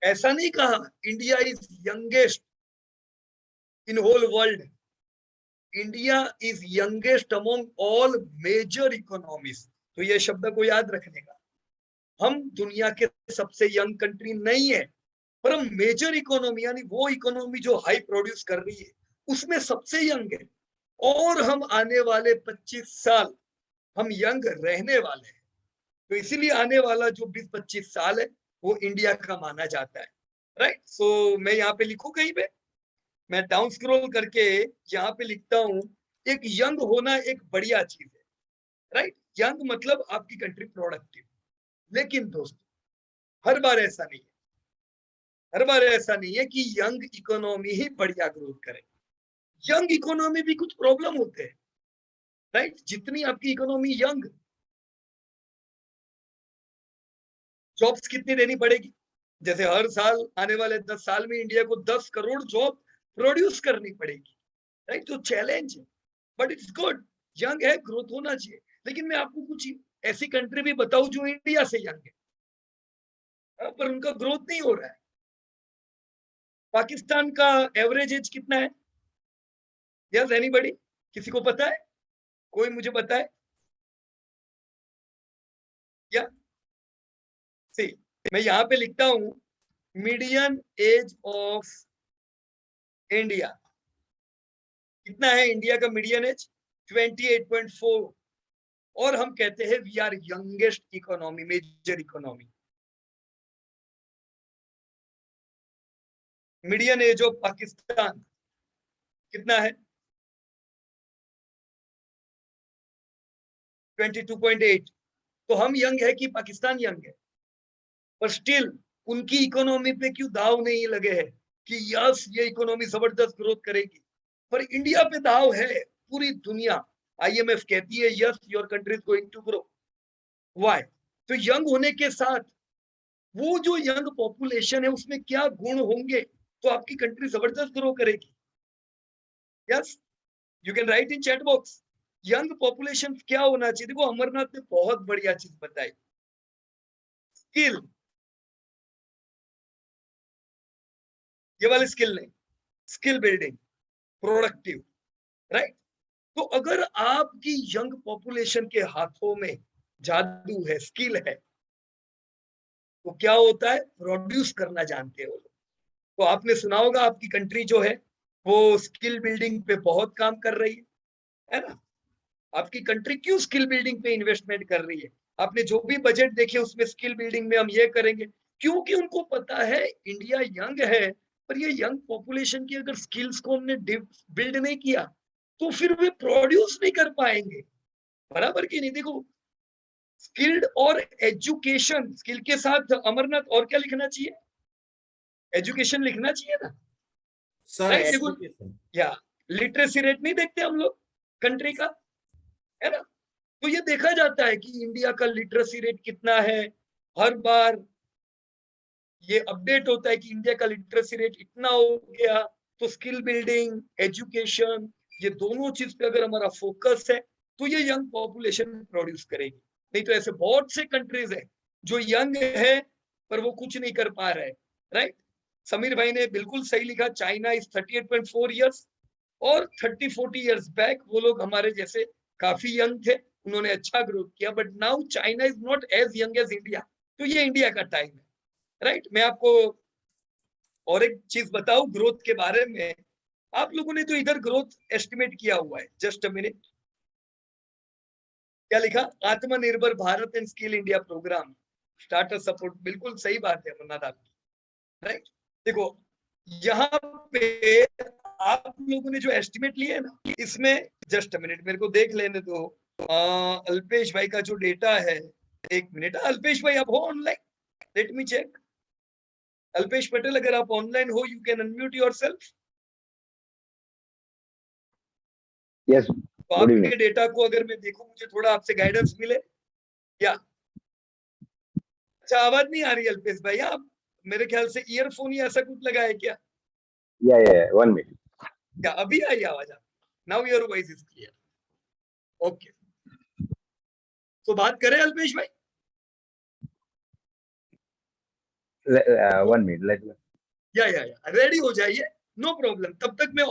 ऐसा नहीं कहा India is youngest in whole world, India is youngest among all major economies. तो ये शब्द को याद रखने का, हम दुनिया के सबसे यंग कंट्री नहीं है, पर हम मेजर इकोनॉमी, यानी वो इकोनॉमी जो हाई प्रोड्यूस कर रही है, उसमें सबसे यंग है। और हम आने वाले 25 साल हम यंग रहने वाले हैं। तो इसीलिए आने वाला जो 20-25 साल है वो इंडिया का माना जाता है, राइट? सो मैं यहाँ पे लिखूं कहीं पे, मैं डाउन स्क्रॉल करके यहाँ पे लिखता हूँ, एक यंग होना एक बढ़िया चीज है, राइट? यंग मतलब आपकी कंट्री प्रोडक्टिव। लेकिन दोस्तों, हर बार ऐसा नहीं है कि यंग इकोनॉमी ही बढ़िया ग्रोथ करे। यंग इकोनॉमी भी कुछ प्रॉब्लम होते हैं, राइट? जितनी आपकी इकोनॉमी यंग, जॉब्स कितनी देनी पड़ेगी? जैसे हर साल आने वाले 10 साल में इंडिया को 10 करोड़ जॉब प्रोड्यूस करनी पड़ेगी, राइट? तो चैलेंज है, बट इट्स गुड, यंग है, ग्रोथ होना चाहिए। लेकिन मैं आपको कुछ ऐसी कंट्री भी बताऊं जो इंडिया से यंग है, पर उनका ग्रोथ नहीं हो रहा है। पाकिस्तान का एवरेज एज कितना है? Yes anybody? किसी को पता है? कोई मुझे बताए? या सी, मैं यहाँ पे लिखता हूं, मीडियन एज ऑफ इंडिया कितना है? इंडिया का मीडियन एज 28.4, और हम कहते हैं we are youngest economy, major economy. Median age of Pakistan कितना है? 22.8। तो हम यंग है कि पाकिस्तान यंग है? पर स्टिल उनकी इकोनॉमी पे क्यों दाव नहीं लगे है कि यस ये इकोनॉमी जबरदस्त ग्रोथ करेगी, पर इंडिया पे दाव है। पूरी दुनिया, IMF कहती है yes your country is going to grow. Why? तो यंग होने के साथ वो जो यंग पॉपुलेशन है उसमें क्या गुण होंगे तो आपकी कंट्री जबरदस्त ग्रो करेगी? Yes, you can write in chat box, young population क्या होना चाहिए? देखो अमरनाथ ने बहुत बढ़िया चीज बताई, स्किल, ये वाली स्किल नहीं, स्किल बिल्डिंग, प्रोडक्टिव, राइट? तो अगर आपकी यंग पॉपुलेशन के हाथों में जादू है, स्किल है, तो क्या होता है? प्रोड्यूस करना जानते हो। तो आपने सुना होगा आपकी कंट्री जो है वो स्किल बिल्डिंग पे बहुत काम कर रही है ना? आपकी कंट्री क्यों स्किल बिल्डिंग पे इन्वेस्टमेंट कर रही है? आपने जो भी बजट देखे उसमें स्किल बिल्डिंग में हम ये करेंगे, क्योंकि उनको पता है इंडिया यंग है, पर ये यंग पॉपुलेशन की अगर स्किल्स को हमने बिल्ड नहीं किया तो फिर वे प्रोड्यूस नहीं कर पाएंगे, बराबर की नहीं? देखो, स्किल्ड और एजुकेशन, स्किल के साथ अमरनाथ और क्या लिखना चाहिए? एजुकेशन लिखना चाहिए ना, सर राइट? देखो, एजुकेशन, या लिटरेसी रेट नहीं देखते हम लोग कंट्री का, है ना? तो ये देखा जाता है कि इंडिया का लिटरेसी रेट कितना है, हर बार ये अपडेट होता है कि इंडिया का लिटरेसी रेट इतना हो गया। तो स्किल बिल्डिंग, एजुकेशन, ये दोनों चीज पे अगर हमारा फोकस है तो ये यंग पॉपुलेशन प्रोड्यूस करेगी। नहीं तो ऐसे बहुत से कंट्रीज है जो यंग है पर वो कुछ नहीं कर पा रहे, राइट? समीर भाई ने बिल्कुल सही लिखा, चाइना इज 38.4 ईयर्स, और 30-40 ईयर्स बैक वो लोग हमारे जैसे काफी यंग थे, उन्होंने अच्छा ग्रोथ किया, but now China is not as young as India. तो ये इंडिया का टाइम है, राइट? मैं आपको और एक चीज बताओ ग्रोथ के बारे में, आप लोगों ने तो इधर ग्रोथ एस्टिमेट किया हुआ है, जस्ट अ मिनट, क्या लिखा? Atmanirbhar Bharat and skill India program starter support, बिल्कुल सही बात है अमरनाथ आपकी, राइट। देखो यहाँ पे आप लोगों ने जो एस्टिमेट लिए है ना, इसमें जस्ट अ मिनट मेरे को देख लेने दो। अल्पेश भाई का जो डेटा है, एक मिनट, अल्पेश भाई आप हो online? Let me check. Alpesh Patel अगर आप ऑनलाइन हो, you can unmute yourself. Yes, तो आपके डेटा को अगर मैं देखूं, मुझे थोड़ा आपसे गाइडेंस मिले क्या? अच्छा, आवाज नहीं आ रही अल्पेश भाई, आप मेरे ख्याल से ईयरफोन या ऐसा कुछ लगा है क्या? या 1 मिनट, क्या अभी आई आवाज? आप now your voice is clear, okay. तो बात करें अल्पेश भाई? 1 मिनट, लेट या रेडी हो जाइए, नो प्रॉब्लम। तब तक मैं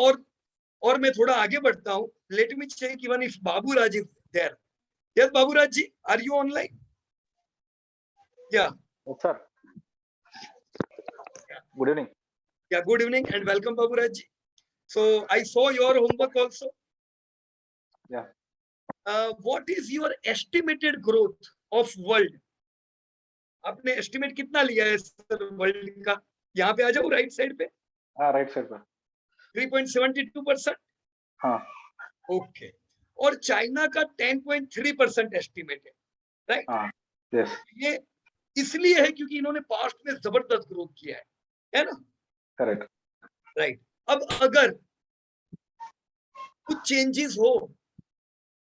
और मैं थोड़ा आगे बढ़ता हूँ। Let me check even if Baburaj is there. Yes Baburaj ji, are you online? Yeah sir, good evening. Yeah, good evening and welcome, Baburaj ji. So I saw your homework also. Yeah. What is your estimated growth of world? आपने estimate कितना लिया है sir world का? यहाँ पे आ जाओ right side पे। हाँ, राइट साइड पर 3.72%। हाँ, ओके। और चाइना का 10.3% एस्टिमेट है, राइट? हाँ, यस, ये इसलिए है क्योंकि इन्होंने पास्ट में जबरदस्त ग्रोथ किया है ना? करेक्ट। राइट। अब अगर कुछ चेंजेस हो,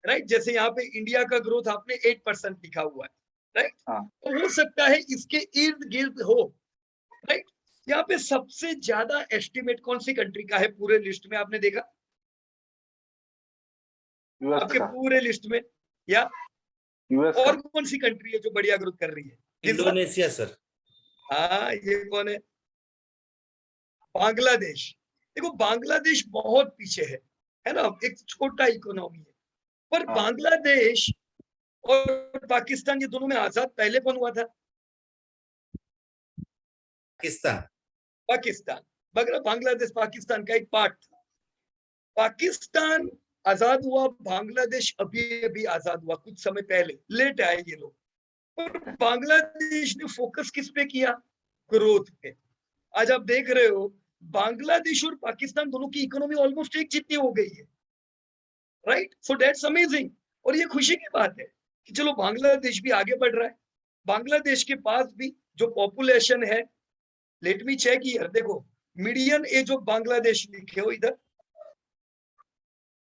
राइट, जैसे यहाँ पे इंडिया का ग्रोथ आपने 8% लिखा हुआ है, राइट, हाँ, तो हो सकता है इसके इर्द गिर्द हो, राइट। यहाँ पे सबसे ज्यादा एस्टिमेट कौन सी कंट्री का है पूरे लिस्ट में, आपने देखा? यूएस आपके का, पूरे लिस्ट में? या यूएस और का, कौन सी कंट्री है जो बढ़िया ग्रोथ कर रही है? Indonesia sir. हाँ, ये कौन है? बांग्लादेश। देखो बांग्लादेश बहुत पीछे है ना, एक छोटा इकोनॉमी है, पर हाँ, बांग्लादेश और पाकिस्तान ये दोनों में आजाद पहले कौन हुआ था? पाकिस्तान। पाकिस्तान। बांग्लादेश पाकिस्तान का एक पार्ट था। पाकिस्तान आजाद हुआ, बांग्लादेश अभी अभी आजाद हुआ, कुछ समय पहले, लेट आए ये लोग। और बांग्लादेश ने फोकस किस पे किया? ग्रोथ पे। आज आप देख रहे हो बांग्लादेश और पाकिस्तान दोनों की इकोनॉमी ऑलमोस्ट एक जितनी हो गई है, राइट? So that's amazing. और ये खुशी की बात है कि चलो बांग्लादेश भी आगे बढ़ रहा है। बांग्लादेश के पास भी जो पॉपुलेशन है, लेट मी चेक हियर, देखो मीडियन एज ऑफ बांग्लादेश लिखे हो इधर,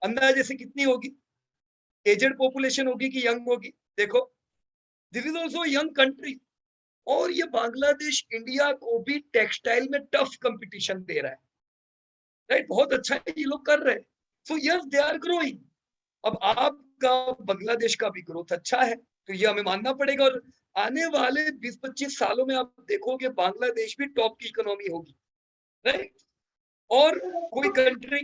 अंदाजे से कितनी होगी? एजेड पॉपुलेशन होगी कि यंग होगी? देखो, this is also young country. और ये बांग्लादेश इंडिया को भी टेक्सटाइल में टफ कंपटीशन दे रहा है, राइट? बहुत अच्छा है ये लोग कर रहे हैं। So yes, they are growing. अब आपका बांग्लादेश का भी ग्रोथ अच्छा है, तो ये हमें मानना पड़ेगा। और आने वाले 20-25 सालों में आप देखोगे बांग्लादेश भी टॉप की इकोनॉमी होगी, राइट? और कोई कंट्री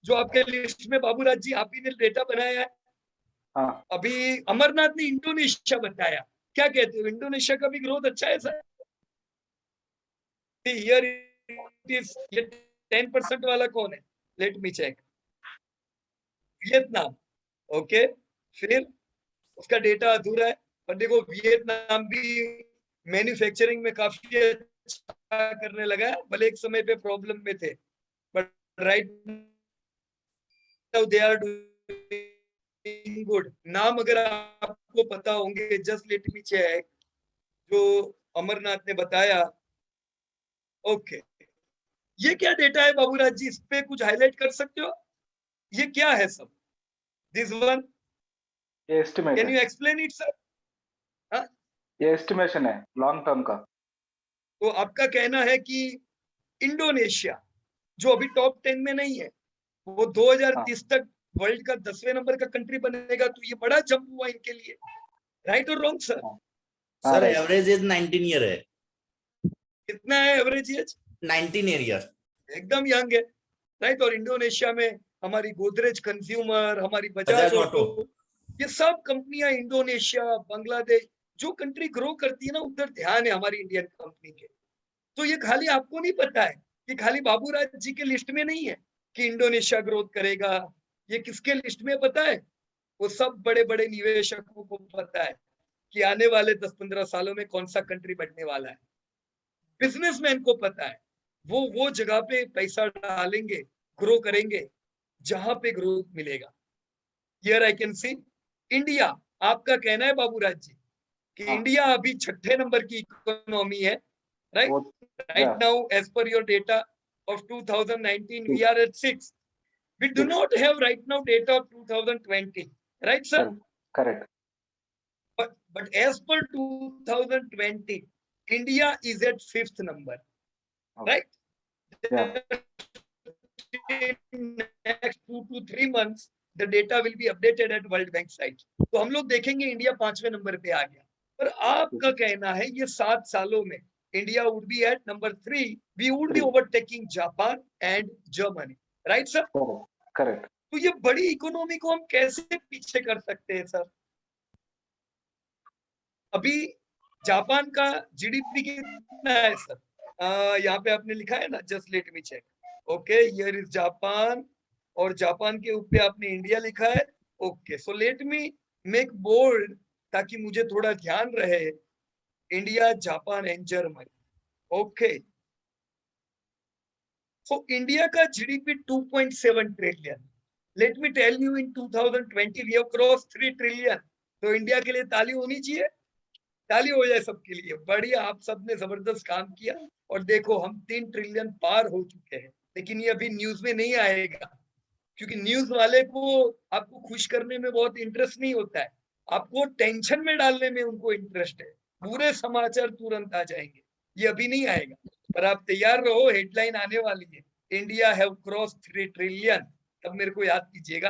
जो आपके लिस्ट में, बाबूराज जी आप ही ने डेटा बनाया है, हाँ, अभी अमरनाथ ने इंडोनेशिया बताया, क्या कहते हो, इंडोनेशिया का भी ग्रोथ अच्छा है सर? हियर इट इज, ये 10% वाला कौन है? Let me check, Vietnam. Okay, फिर उसका डेटा अधूरा है, पर देखो वियतनाम भी मैन्युफैक्चरिंग में काफी अच्छा करने लगा है, भले एक समय पे प्रॉब्लम में थे, but right now they are doing good. नाम अगर आपको पता होंगे, जस्ट लेट मी चेक, जो अमरनाथ ने बताया। ओके, ये क्या डेटा है बाबूराज जी, इस पे कुछ हाईलाइट कर सकते हो? ये क्या है सब? दिस वन, ये एस्टिमेट कैन है, यू एक्सप्लेन इट सर? ये एस्टिमेशन है लॉन्ग टर्म का। तो आपका कहना है कि इंडोनेशिया जो अभी टॉप 10 में नहीं है, वो 2030 तक वर्ल्ड का 10वें नंबर का कंट्री बनेगा, तो ये बड़ा जंप हुआ इनके लिए, राइट और wrong sir? Sir right. Average age 19 year है। कितना है एवरेज एज? 19 ईयर। एकदम यंग है, राइट? और इंडोनेशिया में हमारी गोदरेज कंज्यूमर, हमारी बजाज बजाज ऑटो, ऑटो, ये सब कंपनियां, इंडोनेशिया, बांग्लादेश, जो कंट्री ग्रो करती है ना, उधर ध्यान है हमारी इंडियन कंपनी के। तो ये खाली आपको नहीं पता है, कि खाली बाबूराज जी के लिस्ट में नहीं है कि इंडोनेशिया ग्रोथ करेगा। ये किसके लिस्ट में पता है? वो सब बड़े बड़े निवेशकों को पता है कि आने वाले 10-15 सालों में कौन सा कंट्री बढ़ने वाला है। बिजनेसमैन को पता है, वो जगह पे पैसा डालेंगे, ग्रो करेंगे जहां पे ग्रोथ मिलेगा। Here I can see India. आपका कहना है बाबूराज जी कि हाँ। इंडिया अभी 6ठे नंबर की इकोनॉमी है, राइट? वो- Right now, as per your data of 2019, we are at 6. We do not have right now data of 2020, right, sir? Correct. But as per 2020, India is at 5th number, Okay. right? Yeah. Next 2 to 3 months, the data will be updated at World Bank site. तो हम लोग देखेंगे India 5वें number पे आ गया। पर आपका कहना है ये 7 सालों में India would be at number 3. We would be overtaking Japan and Germany, right, sir? Correct. तो ये बड़ी इकोनॉमी को हम कैसे पीछे कर सकते हैं, सर? अभी जापान का जीडीपी कितना है, सर? यहाँ पे आपने लिखा है ना, just let me check. Okay, here is Japan, और जापान के ऊपर आपने इंडिया लिखा है। Okay, so let me make bold ताकि मुझे थोड़ा ध्यान रहे। India, Japan and Germany. Okay, so India का GDP 2.7 trillion. Let me tell you, in 2020 we have cross 3 trillion. तो इंडिया के लिए ताली होनी चाहिए, ताली हो जाए सबके लिए। बढ़िया, आप सबने जबरदस्त काम किया। और देखो, हम 3 ट्रिलियन पार हो चुके हैं। लेकिन ये अभी न्यूज में नहीं आएगा, क्योंकि न्यूज वाले को आपको खुश करने में बहुत इंटरेस्ट नहीं होता है, आपको टेंशन में डालने में उनको इंटरेस्ट है। बुरे समाचार तुरंत आ जाएंगे, ये अभी नहीं आएगा। पर आप तैयार रहो, हेडलाइन आने वाली है, इंडिया हैव क्रॉस 3 ट्रिलियन। तब मेरे को याद कीजिएगा।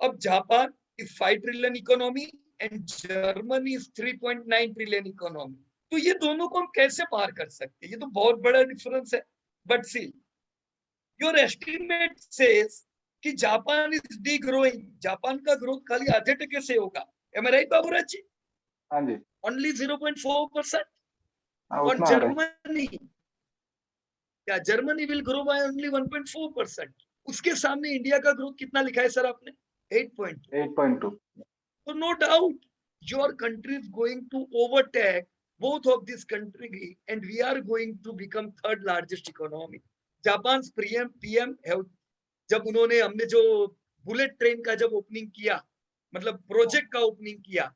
अब Japan is 5 trillion economy and Germany is 3.9 trillion economy. तो ये दोनों को हम कैसे पार कर सकते हैं? ये तो बहुत बड़ा डिफरेंस है। But see, your estimate says कि Japan is degrowing. Japan का ग्रोथ खाली आधे टके से होगा। Am I right Baburaj ji? हाँ जी। ओनली 0.4%। और उतना आ रहा है। जर्मनी, क्या Germany will grow by only 1.4%। उसके सामने इंडिया का ग्रोथ कितना लिखा है सर आपने? 8.2। So no doubt your country is going to overtake both of this country and we are going to become third largest economy. Japan's PM have, जब उन्होंने, हमने जो बुलेट ट्रेन का जब ओपनिंग किया, मतलब प्रोजेक्ट का ओपनिंग किया,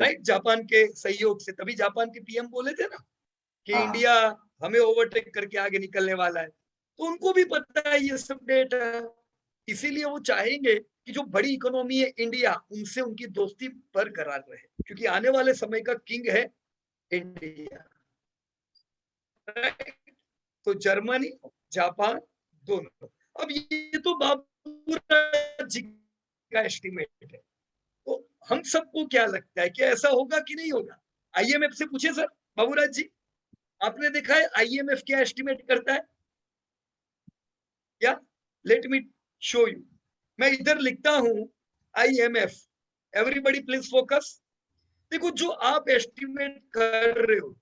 राइट, जापान के सहयोग से, तभी जापान के पीएम बोले थे ना कि इंडिया हमें ओवरटेक करके आगे निकलने वाला है। तो उनको भी पता है ये सब डेटा, इसीलिए वो चाहेंगे कि जो बड़ी इकोनॉमी है इंडिया, उनसे उनकी दोस्ती बरकरार रहे, क्योंकि आने वाले समय का किंग है इंडिया। तो जर्मनी, जापान दोनों। अब ये तो बाबूराज जी का एस्टिमेट है, तो हम सबको क्या लगता है कि ऐसा होगा कि नहीं होगा? आईएमएफ से पूछे सर। बाबूराज जी, आपने देखा है आईएमएफ क्या एस्टिमेट करता है क्या? Let me show you. मैं इधर लिखता हूं आईएमएफ। Everybody please focus. देखो, जो आप एस्टिमेट कर रहे हो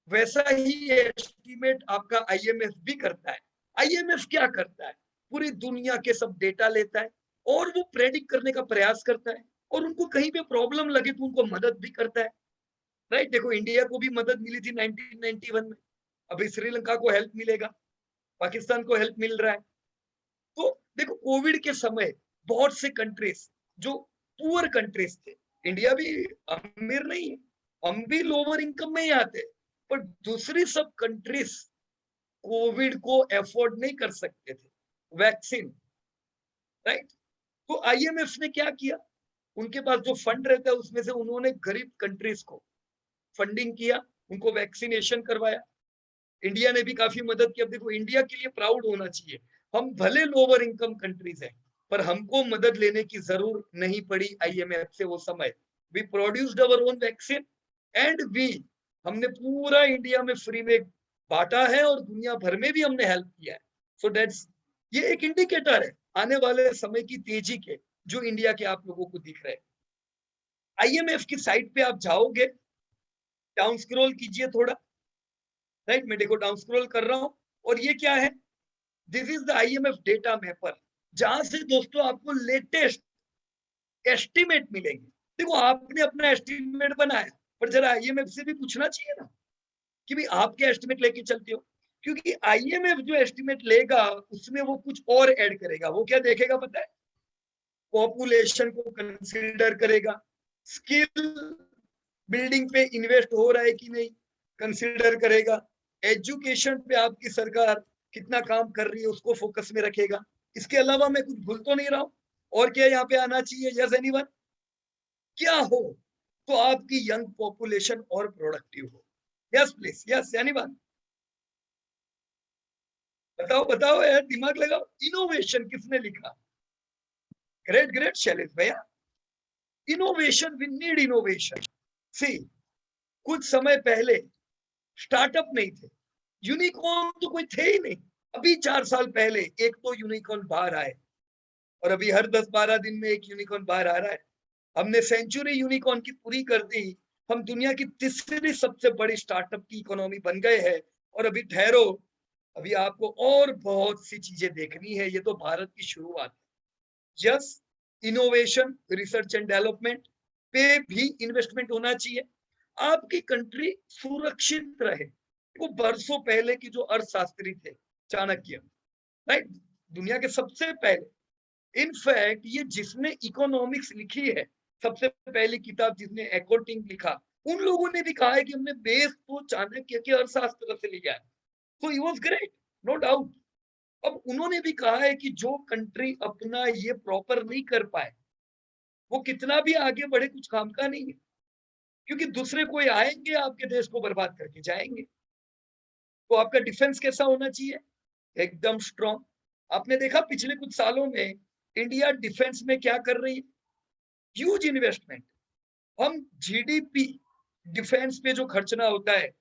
वैसा ही एस्टिमेट आपका आईएमएफ भी करता है। आईएमएफ क्या करता है? पूरी दुनिया के सब डेटा लेता है और वो प्रेडिक्ट करने का प्रयास करता है, और उनको कहीं पे प्रॉब्लम लगे तो उनको मदद भी करता है, राइट? देखो, इंडिया को भी मदद मिली थी 1991 में, अभी श्रीलंका को हेल्प मिलेगा, पाकिस्तान को हेल्प मिल रहा है। तो देखो, कोविड के समय बहुत से कंट्रीज जो पुअर कंट्रीज थे, इंडिया भी अमीर नहीं है, हम भी लोअर इनकम में ही आते, पर दूसरी सब कंट्रीज कोविड को एफोर्ड नहीं कर सकते थे, वैक्सीन, राइट? तो आईएमएफ ने क्या किया? उनके पास जो फंड रहता है उसमें से उन्होंने गरीब कंट्रीज को फंडिंग किया, उनको वैक्सीनेशन करवाया। इंडिया ने भी काफी मदद की। अब देखो, इंडिया के लिए प्राउड होना चाहिए, हम भले लोअर इनकम कंट्रीज हैं, पर हमको मदद लेने की जरूरत नहीं पड़ी आईएमएफ से वो समय। We produced our own vaccine and हमने पूरा इंडिया में फ्री में बांटा है और दुनिया भर में भी हमने हेल्प किया है। सो दैट्स, ये एक इंडिकेटर है आने वाले समय की तेजी के, जो इंडिया के आप लोगों को दिख रहे हैं। आईएमएफ की साइट पे आप जाओगे, डाउन स्क्रॉल कीजिए थोड़ा, राइट? मैं देखो डाउन स्क्रॉल कर रहा हूं, और ये क्या है? This is the IMF data mapper, जहां से दोस्तों आपको लेटेस्ट एस्टिमेट मिलेंगे। देखो आपने अपना एस्टिमेट बनाया, पर जरा IMF से भी पूछना चाहिए ना कि भाई आप क्या एस्टिमेट लेके चलते हो, क्योंकि IMF जो एस्टिमेट लेगा उसमें वो कुछ और ऐड करेगा। वो क्या देखेगा पता है? पॉपुलेशन को कंसीडर करेगा, स्किल बिल्डिंग पे इन्वेस्ट हो रहा है कि नहीं कंसीडर करेगा, एजुकेशन पे आपकी सरकार कितना काम कर रही है उसको फोकस में रखेगा। इसके अलावा मैं कुछ भूल तो नहीं रहा हूं? और क्या यहाँ पे आना चाहिए? Yes anyone? क्या हो तो आपकी यंग पॉपुलेशन और प्रोडक्टिव हो। Yes please, yes anyone? बताओ बताओ यार, दिमाग लगाओ। इनोवेशन किसने लिखा? ग्रेट ग्रेट शैलेश भैया। Innovation, we need innovation. See, कुछ समय पहले स्टार्टअप नहीं थे, यूनिकॉर्न तो कोई थे ही नहीं। अभी 4 साल पहले एक तो यूनिकॉर्न बाहर आए, और अभी हर 10-12 दिन में एक यूनिकॉर्न बाहर आ रहा है। हमने सेंचुरी यूनिकॉर्न की पूरी कर दी, हम दुनिया की तीसरी सबसे बड़ी स्टार्टअप की इकोनॉमी बन गए हैं। और अभी ठहरो, अभी आपको और बहुत सी चीजें देखनी है। ये तो भारत की शुरुआत है। Yes, innovation, research and development पे भी इन्वेस्टमेंट होना चाहिए, आपकी कंट्री सुरक्षित रहे। वो बरसों पहले की जो अर्थशास्त्री थे चाणक्य, राइट, दुनिया के सबसे पहले, इनफैक्ट ये जिसने इकोनॉमिक्स लिखी है, सबसे पहली किताब जिसने अकॉर्डिंग लिखा, उन लोगों ने भी कहा है कि हमने बेस तो चाणक्य के अर्थशास्त्र से लिया है। तो he was great, no doubt. अब उन्होंने भी कहा है कि जो कंट्री अपना ये प्रॉपर नहीं कर पाए, वो कितना भी आगे बढ़े कुछ काम का नहीं है, क्योंकि दूसरे कोई आएंगे आपके देश को बर्बाद करके जाएंगे। तो आपका डिफेंस कैसा होना चाहिए? एकदम स्ट्रॉन्ग। आपने देखा पिछले कुछ सालों में इंडिया डिफेंस में क्या कर रही है? Huge investment. हम GDP, डिफेंस पे जो खर्चना होता है,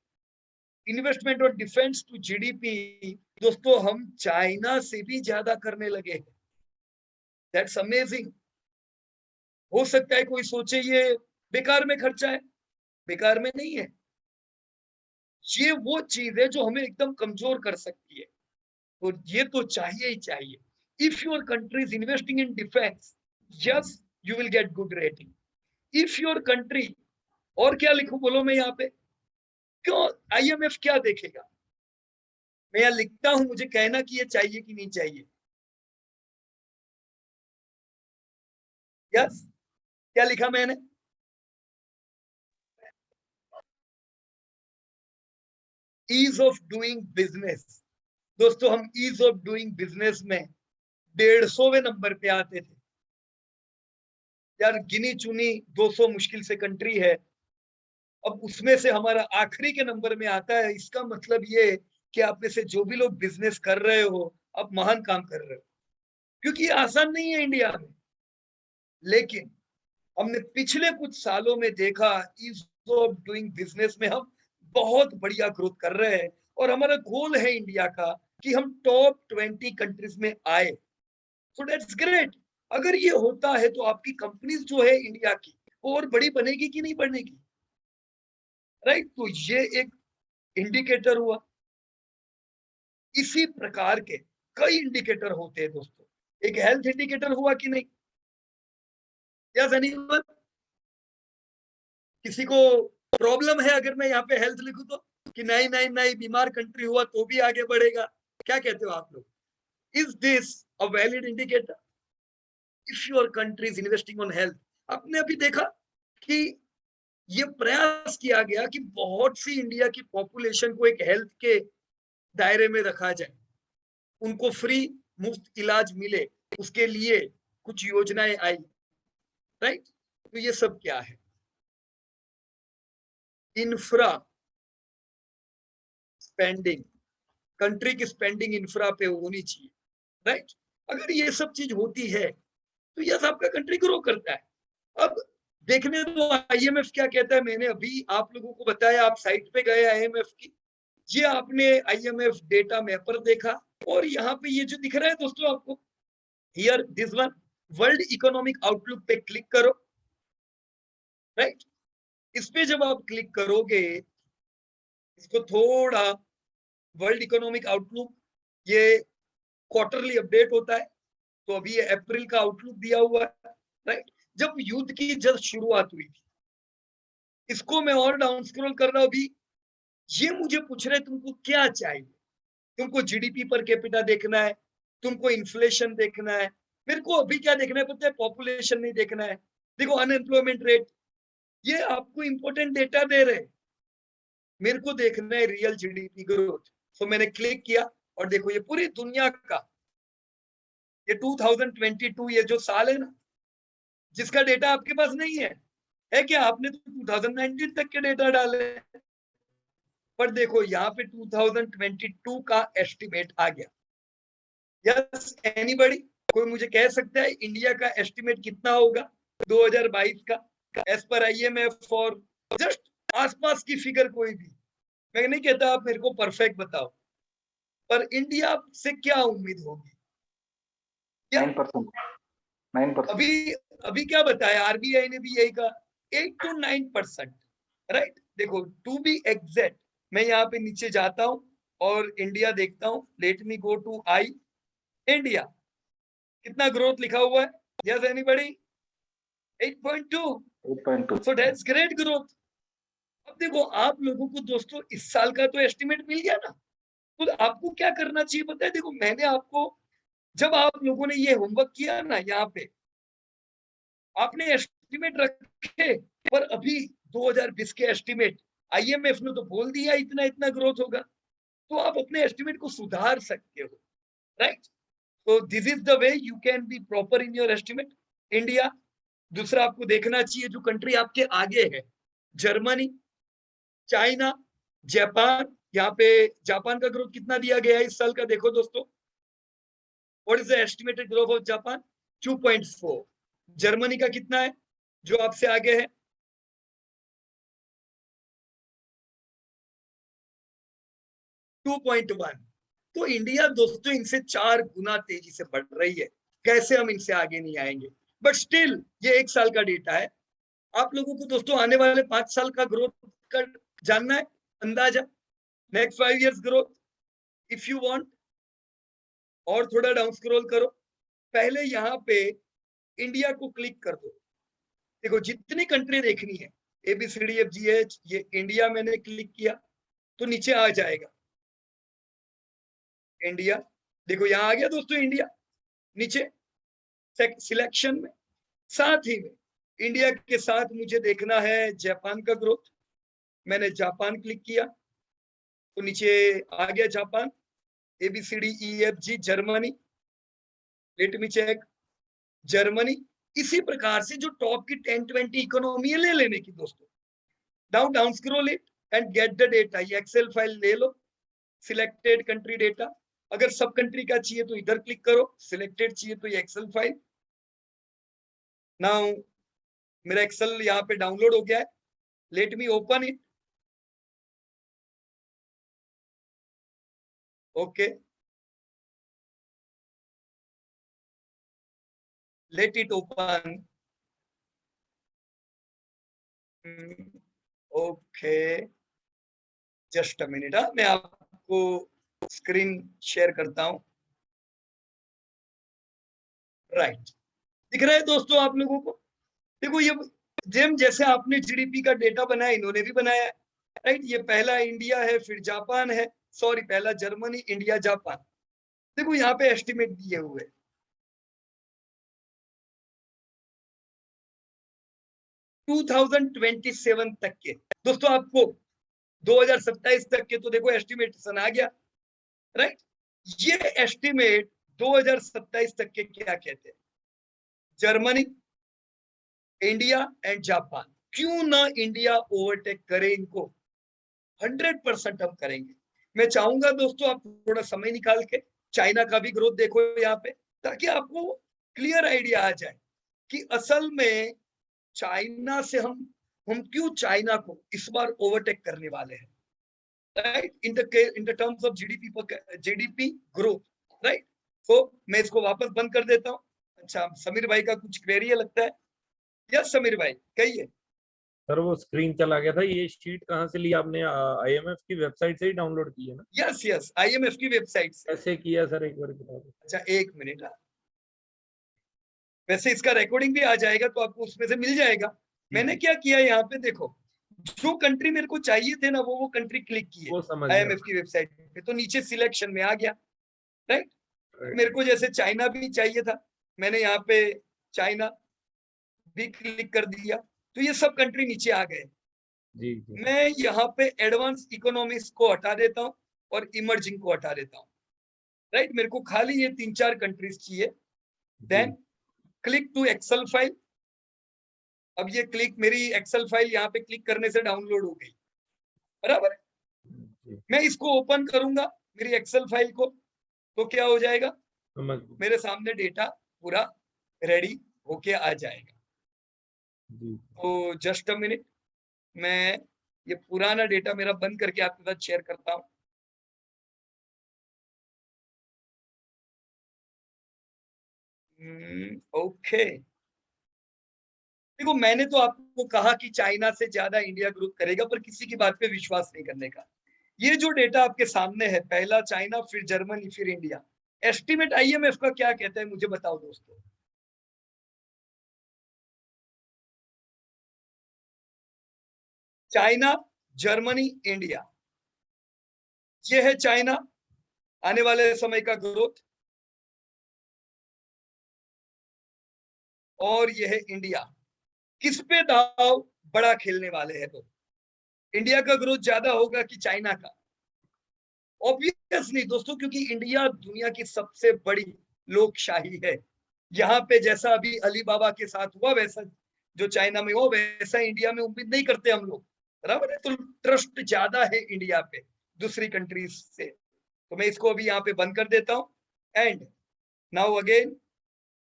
इन्वेस्टमेंट और डिफेंस टू GDP, दोस्तों हम चाइना से भी ज्यादा करने लगे हैं। That's amazing. हो सकता है कोई सोचे ये बेकार में खर्चा है, बेकार में नहीं है। ये वो चीज है जो हमें एकदम कमजोर कर सकती है। तो ये तो चाहिए ही चाहिए। If your country is investing in defence, yes, you will get good rating. If your country, और क्या लिखूं बोलो मैं यहाँ पे? क्यों IMF क्या देखेगा? मैं यहाँ लिखता हूं, मुझे कहना कि ये चाहिए कि नहीं चाहिए। यस, क्या लिखा मैंने? Ease of doing business. दोस्तों हम ईज ऑफ डूइंग बिजनेस में 150वें नंबर पे आते थे यार। गिनी चुनी 200 मुश्किल से कंट्री है, अब उसमें से हमारा आखिरी के नंबर में आता है। इसका मतलब ये कि आप में से जो भी लोग बिजनेस कर रहे हो, आप महान काम कर रहे हो, क्योंकि ये आसान नहीं है इंडिया में। लेकिन हमने पिछले कुछ सालों में देखा, ईज ऑफ डूइंग बिजनेस में हम बहुत बढ़िया ग्रोथ कर रहे हैं। और हमारा गोल है इंडिया का कि हम टॉप 20 कंट्रीज में आए। सो दैट्स ग्रेट। अगर ये होता है तो आपकी कंपनीज जो है इंडिया की, वो और बड़ी बनेगी कि नहीं बनेगी? राइट, तो ये एक इंडिकेटर हुआ। इसी प्रकार के कई इंडिकेटर होते हैं दोस्तों। एक हेल्थ इंडिकेटर हुआ कि नहीं? Yes anyone? किसी को प्रॉब्लम है अगर मैं यहाँ पे हेल्थ लिखूं तो? कि नहीं नहीं नहीं, बीमार कंट्री हुआ तो भी आगे बढ़ेगा? क्या कहते हो आप लोग? Is this a valid indicator? If your country is investing on health. आपने अभी देखा कि ये प्रयास किया गया कि बहुत सी इंडिया की पॉपुलेशन को एक हेल्थ के दायरे में रखा जाए, उनको फ्री मुफ्त इलाज मिले, उसके लिए कुछ योजनाएं आई। राइट, तो ये सब क्या है? इंफ्रा स्पेंडिंग, कंट्री की स्पेंडिंग इंफ्रा पे होनी चाहिए। राइट, अगर ये सब चीज होती है तो यस आपका कंट्री ग्रो करता है। अब देखने दो IMF क्या कहता है। मैंने अभी आप लोगों को बताया, आप साइट पे गए IMF की, ये आपने IMF डेटा मैपर देखा, और यहाँ पे ये जो दिख रहा है दोस्तों आपको, here this one, world economic outlook पे क्लिक करो। राइट, इस पे जब आप क्लिक करोगे, इसको थोड़ा, वर्ल्ड इकोनॉमिक आउटलुक, ये क्वार्टरली अपडेट होता है। तो अभी ये अप्रैल का आउटलुक दिया हुआ है, राइट। जब युद्ध की जब शुरुआत हुई थी, इसको मैं और डाउन स्क्रॉल कर रहा हूं। अभी ये मुझे पूछ रहे तुमको क्या चाहिए, तुमको जीडीपी पर कैपिटा देखना है, तुमको इन्फ्लेशन देखना है, मेरे को अभी क्या देखना है पता है, पॉपुलेशन नहीं देखना है। देखो अनएम्प्लॉयमेंट रेट, ये आपको इंपॉर्टेंट डेटा दे रहे हैं, मेरे को देखना है रियल जीडीपी ग्रोथ। तो मैंने क्लिक किया और देखो ये पूरी दुनिया का, ये 2022 ये जो साल है ना, जिसका डेटा आपके पास नहीं है क्या? आपने तो 2019 तक के डेटा डाले, पर देखो यहाँ पे 2022 का एस्टिमेट आ गया। यस एनीबॉडी, कोई मुझे कह सकता है इंडिया का एस्टिमेट कितना होगा 2022 का एज पर IMF? और जस्ट आसपास की फिगर कोई भी, मैं नहीं कहता आप मेरे को परफेक्ट बताओ, पर इंडिया से क्या उम्मीद होगी? 9%. 9%. अभी अभी क्या बताया RBI ने भी यही कहा, 8 to 9%, राइट। देखो टू बी एग्जैक्ट, मैं यहाँ पे नीचे जाता हूँ और इंडिया देखता हूँ। Let me go to I India, कितना ग्रोथ लिखा हुआ है? Yes anybody? 8.2. 8.2. So that's great growth. अब देखो आप लोगों को दोस्तों इस साल का तो एस्टिमेट मिल गया ना, तो आपको क्या करना चाहिए पता है? देखो मैंने आपको, जब आप लोगों ने ये होमवर्क किया ना, यहाँ पे आपने एस्टिमेट रखे, पर अभी 2020 के एस्टिमेट IMF ने तो बोल दिया इतना इतना ग्रोथ होगा, तो आप अपने एस्टिमेट को सुधार सकते हो, राइट। तो this is the way you can be proper in your estimate. India, दूसरा आपको देखना चाहिए जो कंट्री आपके आगे है, जर्मनी, चाइना, जापान। यहाँ पे जापान का ग्रोथ कितना दिया गया है इस साल का, देखो दोस्तों, what is the estimated growth of Japan? 2.4। Germany का कितना है जो आपसे आगे है? 2.1। तो इंडिया दोस्तों इनसे 4 गुना तेजी से बढ़ रही है। कैसे हम इनसे आगे नहीं आएंगे? बट स्टिल ये 1 साल का डेटा है। आप लोगों को दोस्तों आने वाले 5 साल का ग्रोथ का जानना है, अंदाजा next 5 years growth if you want. और थोड़ा डाउन स्क्रॉल करो, पहले यहाँ पे इंडिया को क्लिक कर दो। देखो जितनी कंट्री देखनी है ABCDFGH, ये इंडिया मैंने क्लिक किया तो नीचे आ जाएगा इंडिया। देखो यहाँ आ गया दोस्तों इंडिया नीचे सिलेक्शन में। साथ ही में इंडिया के साथ मुझे देखना है जापान का ग्रोथ, मैंने जापान क्लिक किया तो नीचे आ गया Japan. ABCDEFG Germany, let me check Germany. इसी प्रकार से जो टॉप की 10-20 इकोनॉमी ले लेने की दोस्तों, down scroll it and get the data. ये एक्सेल फाइल ले लो, सिलेक्टेड कंट्री डेटा। अगर सब कंट्री का चाहिए तो इधर क्लिक करो, सिलेक्टेड चाहिए तो ये एक्सेल फाइल। नाउ मेरा एक्सेल यहाँ पे डाउनलोड हो गया है, let me open it. Okay, let it open. Okay, just a minute, मैं आपको स्क्रीन शेयर करता हूं। राइट, दिख रहा है दोस्तों आप लोगों को? देखो ये जेम जैसे आपने जीडीपी का डेटा बनाया, इन्होंने भी बनाया है, राइट। ये पहला इंडिया है, फिर जापान है, सॉरी पहला जर्मनी, इंडिया, जापान। देखो यहाँ पे एस्टिमेट दिए हुए 2027 तक के दोस्तों, आपको 2027 तक के तो देखो एस्टिमेशन आ गया, राइट। ये एस्टिमेट 2027 तक के क्या कहते हैं? Germany, India and Japan. क्यों ना इंडिया ओवरटेक करे इनको? 100% हम करेंगे। मैं चाहूंगा दोस्तों आप थोड़ा समय निकाल के चाइना का भी ग्रोथ देखो यहाँ पे, ताकि आपको क्लियर आइडिया आ जाए कि असल में चाइना से हम क्यों चाइना को इस बार ओवरटेक करने वाले हैं, right, in the terms of GDP growth, right. तो मैं इसको वापस बंद कर देता हूँ। अच्छा, समीर भाई का कुछ क्वेरी है लगता है? यस समीर भाई कहिए। सर वो स्क्रीन चला गया था। ये शीट कहाँ से ली आपने? आईएमएफ की वेबसाइट से ही डाउनलोड की है ना? यस यस, IMF की वेबसाइट से। कैसे किया सर, एक बार बता दो। अच्छा, एक मिनट। वैसे इसका रिकॉर्डिंग भी आ जाएगा तो आपको उसमें से मिल जाएगा। मैंने क्या किया यहाँ पे देखो, जो कंट्री मेरे को चाहिए थे ना वो कंट्री क्लिक किए वो समझ गया। IMF की वेबसाइट पे, तो नीचे सिलेक्शन में आ गया। Right, Right. मेरे को जैसे चाइना भी चाहिए था, मैंने यहाँ पे चाइना भी क्लिक कर दिया, तो ये सब कंट्री नीचे आ गए। जी जी। मैं यहाँ पे एडवांस इकोनॉमिक्स को हटा देता हूँ और इमर्जिंग को हटा देता हूँ। राइट, मेरे को खाली ये 3-4 कंट्रीज चाहिए। Then click to excel file. अब ये क्लिक, मेरी एक्सेल फाइल यहाँ पे क्लिक करने से डाउनलोड हो गई, बराबर है। जी, मैं इसको ओपन करूंगा मेरी एक्सेल फाइल को, तो क्या हो जाएगा, समझ गया। मेरे सामने डेटा पूरा रेडी होके आ जाएगा। जी तो जस्ट अ मिनट, मैं ये पुराना डेटा मेरा बंद करके आपके साथ शेयर करता हूँ। ओके, देखो मैंने तो आपको कहा कि चाइना से ज्यादा इंडिया ग्रोथ करेगा, पर किसी की बात पे विश्वास नहीं करने का। ये जो डेटा आपके सामने है, पहला चाइना, फिर जर्मनी, फिर इंडिया, एस्टिमेट IMF का क्या कहता है मुझे बताओ दोस्तों। चाइना, जर्मनी, इंडिया, ये है चाइना आने वाले समय का ग्रोथ, और ये है इंडिया। किस पे दाव बड़ा खेलने वाले हैं? तो इंडिया का ग्रोथ ज्यादा होगा कि चाइना का? ऑब्वियसली दोस्तों, क्योंकि इंडिया दुनिया की सबसे बड़ी लोकशाही है। यहाँ पे जैसा अभी अलीबाबा के साथ हुआ, वैसा जो चाइना में हो वैसा इंडिया में उम्मीद नहीं करते हम लोग, बराबर है। तो ट्रस्ट ज्यादा है इंडिया पे दूसरी कंट्रीज से। तो मैं इसको अभी यहाँ पे बंद कर देता हूँ। And now again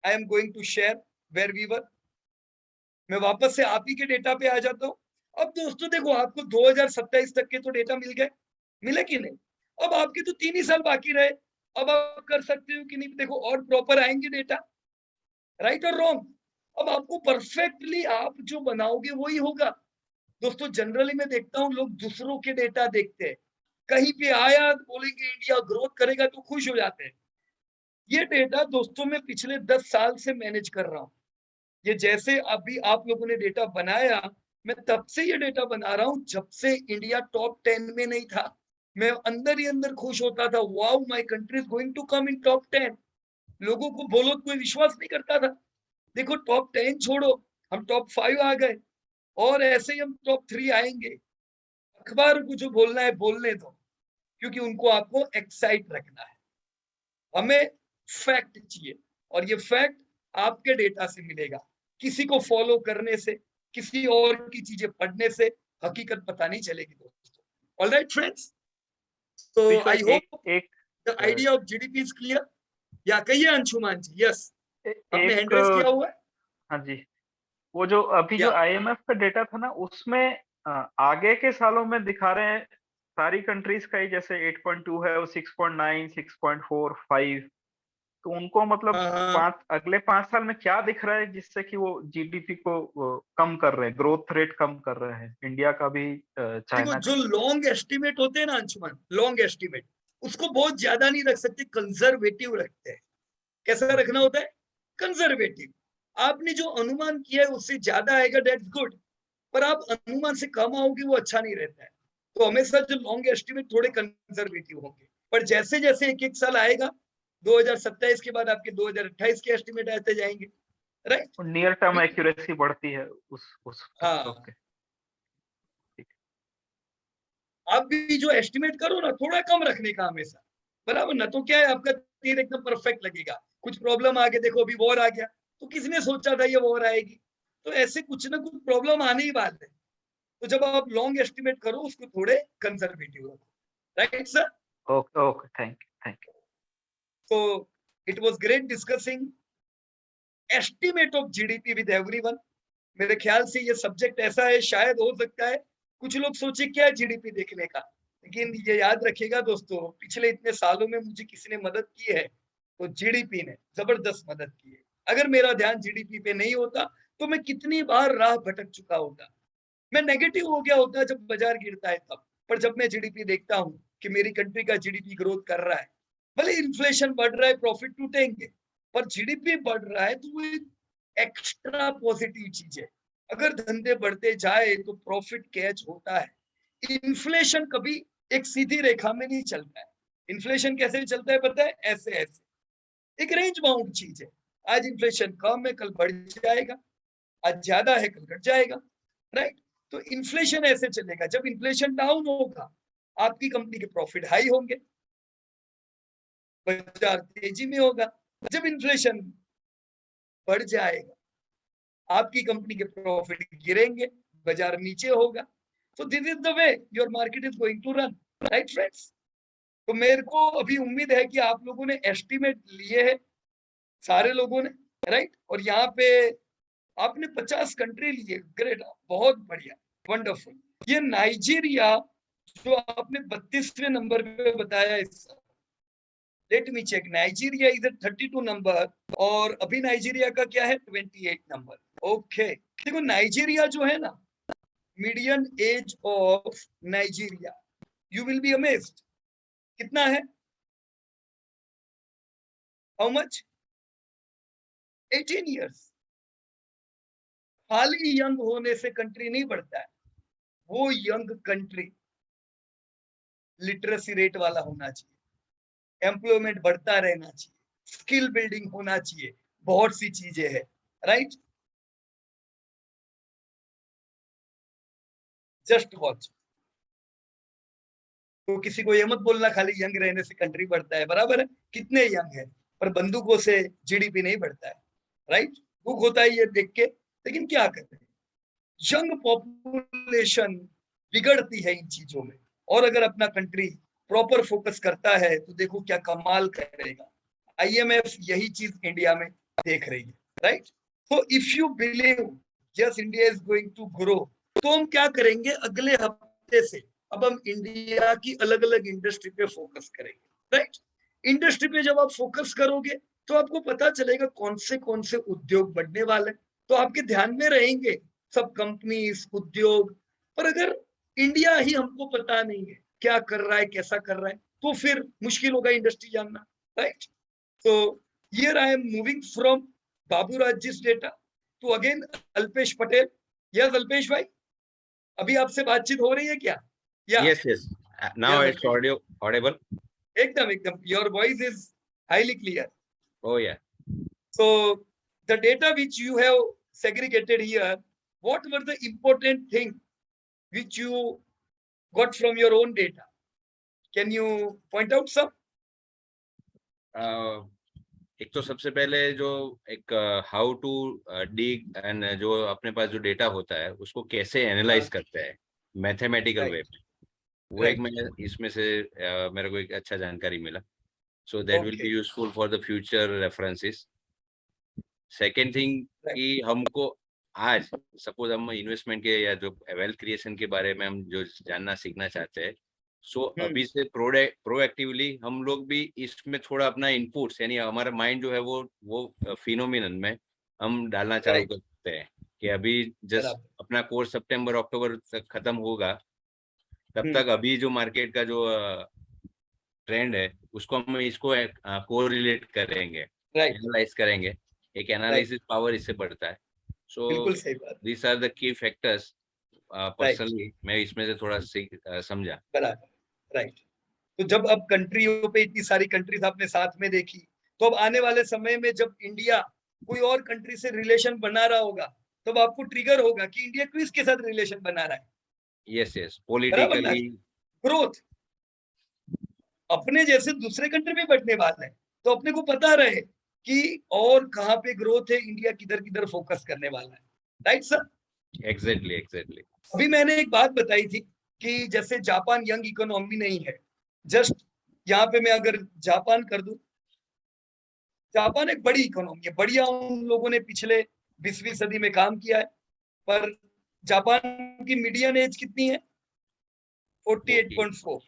I am going to share where we were. मैं वापस से आप ही के डेटा पे आ जाता हूँ। अब दोस्तों देखो, आपको 2027 तक के तो डेटा मिल गए, मिले कि नहीं? अब आपके तो 3 ही साल बाकी रहे। अब आप कर सकते हो कि नहीं, देखो और प्रॉपर आएंगे डेटा, राइट और रॉन्ग। अब आपको परफेक्टली आप जो बनाओगे वही होगा। दोस्तों जनरली मैं देखता हूँ लोग दूसरों के डेटा देखते हैं, कहीं पे आया बोलेंगे इंडिया ग्रोथ करेगा तो खुश हो जाते हैं। ये डेटा दोस्तों मैं पिछले 10 साल से मैनेज कर रहा हूँ। ये जैसे अभी आप लोगों ने डेटा बनाया, मैं तब से ये डेटा बना रहा हूँ जब से इंडिया टॉप 10 में नहीं था। मैं अंदर ही अंदर खुश होता था, wow my country is going to come in top 10। लोगों को बोलो तो कोई विश्वास नहीं करता था। देखो टॉप 10 छोड़ो, हम टॉप 5 आ गए, और ऐसे ही हम टॉप 3 आएंगे। अखबार को जो बोलना है बोलने दो, क्योंकि उनको आपको एक्साइट रखना है। हमें फैक्ट चाहिए, और ये फैक्ट आपके डेटा से मिलेगा। किसी को फॉलो करने से, किसी और की चीजें पढ़ने से हकीकत पता नहीं चलेगी दोस्तों। ऑलराइट फ्रेंड्स, तो आई होप एक the idea of GDP is clear. या कहिए अंशुमान जी। यस, आपने हैंड रेज किया हुआ है। हाँ जी, वो जो अभी जो या IMF का डेटा था ना, उसमें आगे के सालों में दिखा रहे हैं सारी कंट्रीज का ही, जैसे 8.2 है वो 6.9, 6.4, 5। तो उनको मतलब अगले 5 साल में क्या दिख रहा है जिससे कि वो जीडीपी को कम कर रहे हैं, ग्रोथ रेट कम कर रहे हैं, इंडिया का भी देखो, चाइना जो लॉन्ग एस्टिमेट होते हैं ना अंशुमान, लॉन्ग एस्टिमेट उसको बहुत ज्यादा नहीं रख सकते, कंजर्वेटिव रखते हैं। कैसा रखना होता है? कंजर्वेटिव। आपने जो अनुमान किया है उससे ज्यादा आएगा, दैट्स गुड, पर आप अनुमान से कम आओगे वो अच्छा नहीं रहता है। तो हमेशा जो लॉन्ग एस्टिमेट थोड़े कंजर्वेटिव होंगे, पर जैसे जैसे एक एक साल आएगा, 2027 के बाद आपके 2028 के एस्टिमेट आते जाएंगे, राइट। नियर टर्म एक्यूरेसी बढ़ती है उस हाँ, ओके। आप भी जो एस्टिमेट करो ना, थोड़ा कम रखने का हमेशा, बराबर ना। तो क्या है, आपका तीर एकदम परफेक्ट लगेगा। कुछ प्रॉब्लम आ गया, देखो अभी वॉर आ गया, तो किसने सोचा था ये वॉर आएगी? तो ऐसे कुछ ना कुछ प्रॉब्लम आने ही वाले है। तो जब आप लॉन्ग एस्टिमेट करो उसको थोड़े कंजर्वेटिव रखो, right sir. Okay okay, thank you. तो it was great discussing estimate of GDP with everyone. मेरे ख्याल से ये सब्जेक्ट ऐसा है, शायद हो सकता है कुछ लोग सोचे क्या है GDP देखने का, लेकिन ये याद रखिएगा दोस्तों, पिछले इतने सालों में मुझे किसी ने मदद की है तो GDP ने जबरदस्त मदद की है। अगर मेरा ध्यान GDP पे नहीं होता तो मैं कितनी बार राह भटक चुका होता। मैं नेगेटिव हो गया होता जब बाजार गिरता है तब, पर जब मैं जीडीपी देखता हूं कि मेरी कंट्री का जीडीपी ग्रोथ कर रहा है, भले इन्फ्लेशन बढ़ रहा है, प्रॉफिट टूटेंगे, पर जीडीपी बढ़ रहा है, तो वो एक एक्स्ट्रा पॉजिटिव चीज है। अगर धंधे बढ़ते जाए तो प्रॉफिट कैच होता है। इन्फ्लेशन कभी एक सीधी रेखा में नहीं चलता है। इन्फ्लेशन कैसे चलता है पता है? ऐसे ऐसे, एक रेंज बाउंड चीज है। आज इन्फ्लेशन कम है, कल बढ़ जाएगा, आज ज्यादा है, कल घट जाएगा, राइट? तो इन्फ्लेशन ऐसे चलेगा। जब इन्फ्लेशन डाउन होगा, आपकी कंपनी के प्रॉफिट हाई होंगे, बाजार तेजी में होगा। जब इन्फ्लेशन बढ़ जाएगा, आपकी कंपनी के प्रॉफिट गिरेंगे, बाजार नीचे होगा। तो this is the way your market is going to run, right friends? तो मेरे को अभी उम्मीद है कि आप लोगों ने एस्टिमेट लिए हैं, सारे लोगों ने, राइट? और यहाँ पे आपने 50 कंट्री लिए, ग्रेट, बहुत बढ़िया, वंडरफुल। ये नाइजीरिया जो आपने 32वें नंबर पे बताया, let me check, Nigeria is 32 number, और अभी नाइजीरिया का क्या है? 28 नंबर। ओके, देखो नाइजीरिया जो है ना, median age of Nigeria, you will be amazed, कितना है? How much? 18 इयर्स। खाली यंग होने से कंट्री नहीं बढ़ता है, वो यंग कंट्री लिटरेसी रेट वाला होना चाहिए, एम्प्लॉयमेंट बढ़ता रहना चाहिए, स्किल बिल्डिंग होना चाहिए, बहुत सी चीजें हैं, राइट? Just watch. तो किसी को ये मत बोलना खाली यंग रहने से कंट्री बढ़ता है, बराबर है, कितने यंग है, पर बंदूकों से जीडीपी नहीं बढ़ता है, राइट? दुख होता है ये देख के, लेकिन क्या करते हैं, यंग पॉपुलेशन बिगड़ती है इन चीजों में। और अगर अपना कंट्री प्रॉपर फोकस करता है तो देखो क्या कमाल करेगा। आईएमएफ यही चीज इंडिया में देख रही है, राइट? तो if you believe yes India is going to grow, तो हम क्या करेंगे अगले हफ्ते से? अब हम इंडिया की अलग अलग इंडस्ट्री पे फोकस करेंगे, राइट? इंडस्ट्री पे जब आप फोकस करोगे तो आपको पता चलेगा कौन से उद्योग बढ़ने वाले, तो आपके ध्यान में रहेंगे सब कंपनीज, उद्योग। पर अगर इंडिया ही हमको पता नहीं है क्या कर रहा है, कैसा कर रहा है, तो फिर मुश्किल होगा इंडस्ट्री जानना, right? So here I am moving from Babu Raj's data to again Alpesh Patel. Yes, Alpesh भाई, अभी आपसे बातचीत हो रही है क्या? Yes, yes. Now Yes, it's audible. एकदम एकदम, your voice is highly clear. Oh yeah. So the data which you have segregated here, what were the important thing which you got from your own data? Can you point out some? एक तो सबसे पहले जो एक how to dig and जो अपने पास जो data होता है उसको कैसे एनालाइज करते हैं मैथमेटिकल वे में, वो एक मैं इसमें से मेरे को एक अच्छा जानकारी मिला, so that will be useful for the future references. Second thing कि हमको आज सपोज हम इन्वेस्टमेंट के या जो वेल्थ क्रिएशन के बारे में हम जो जानना सीखना चाहते हैं, सो अभी से प्रोएक्टिवली हम लोग भी इसमें थोड़ा अपना इनपुट्स, यानी हमारा माइंड जो है वो फिनोमिनन में हम डालना चालू कर सकते हैं कि अभी जस्ट अपना कोर्स सितंबर अक्टूबर तक खत्म होगा, तब तक अभी जो मार्केट का जो ट्रेंड है उसको हम इसको कोरिलेट करेंगे, एनालाइज करेंगे, एक एनालिसिस पावर इससे बढ़ता है। So this are the key factors personally मैं इसमें से थोड़ा समझा। राइट। तो जब अब कंट्रियों पे इतनी सारी कंट्रीज आपने साथ में देखी, तो अब आने वाले समय में जब इंडिया कोई और कंट्री से रिलेशन बना रहा होगा, तब आपको ट्रिगर होगा कि इंडिया क्यों इसके साथ रिलेशन बना रहा है। यस यस, पॉलिटिकली ग्रोथ अपने जैसे दूसरे कंट्री में बढ़ने वाला है, तो अपने को पता रहे कि और कहाँ पे ग्रोथ है, इंडिया किधर किधर फोकस करने वाला है, राइट सर? Exactly exactly. अभी मैंने एक बात बताई थी कि जैसे जापान यंग इकोनॉमी नहीं है, जस्ट यहाँ पे मैं अगर जापान कर दूं, जापान एक बड़ी इकोनॉमी है, बढ़िया उन लोगों ने पिछले 20वीं सदी में काम किया है, पर जापान की मीडियन एज कितनी है? 48.4,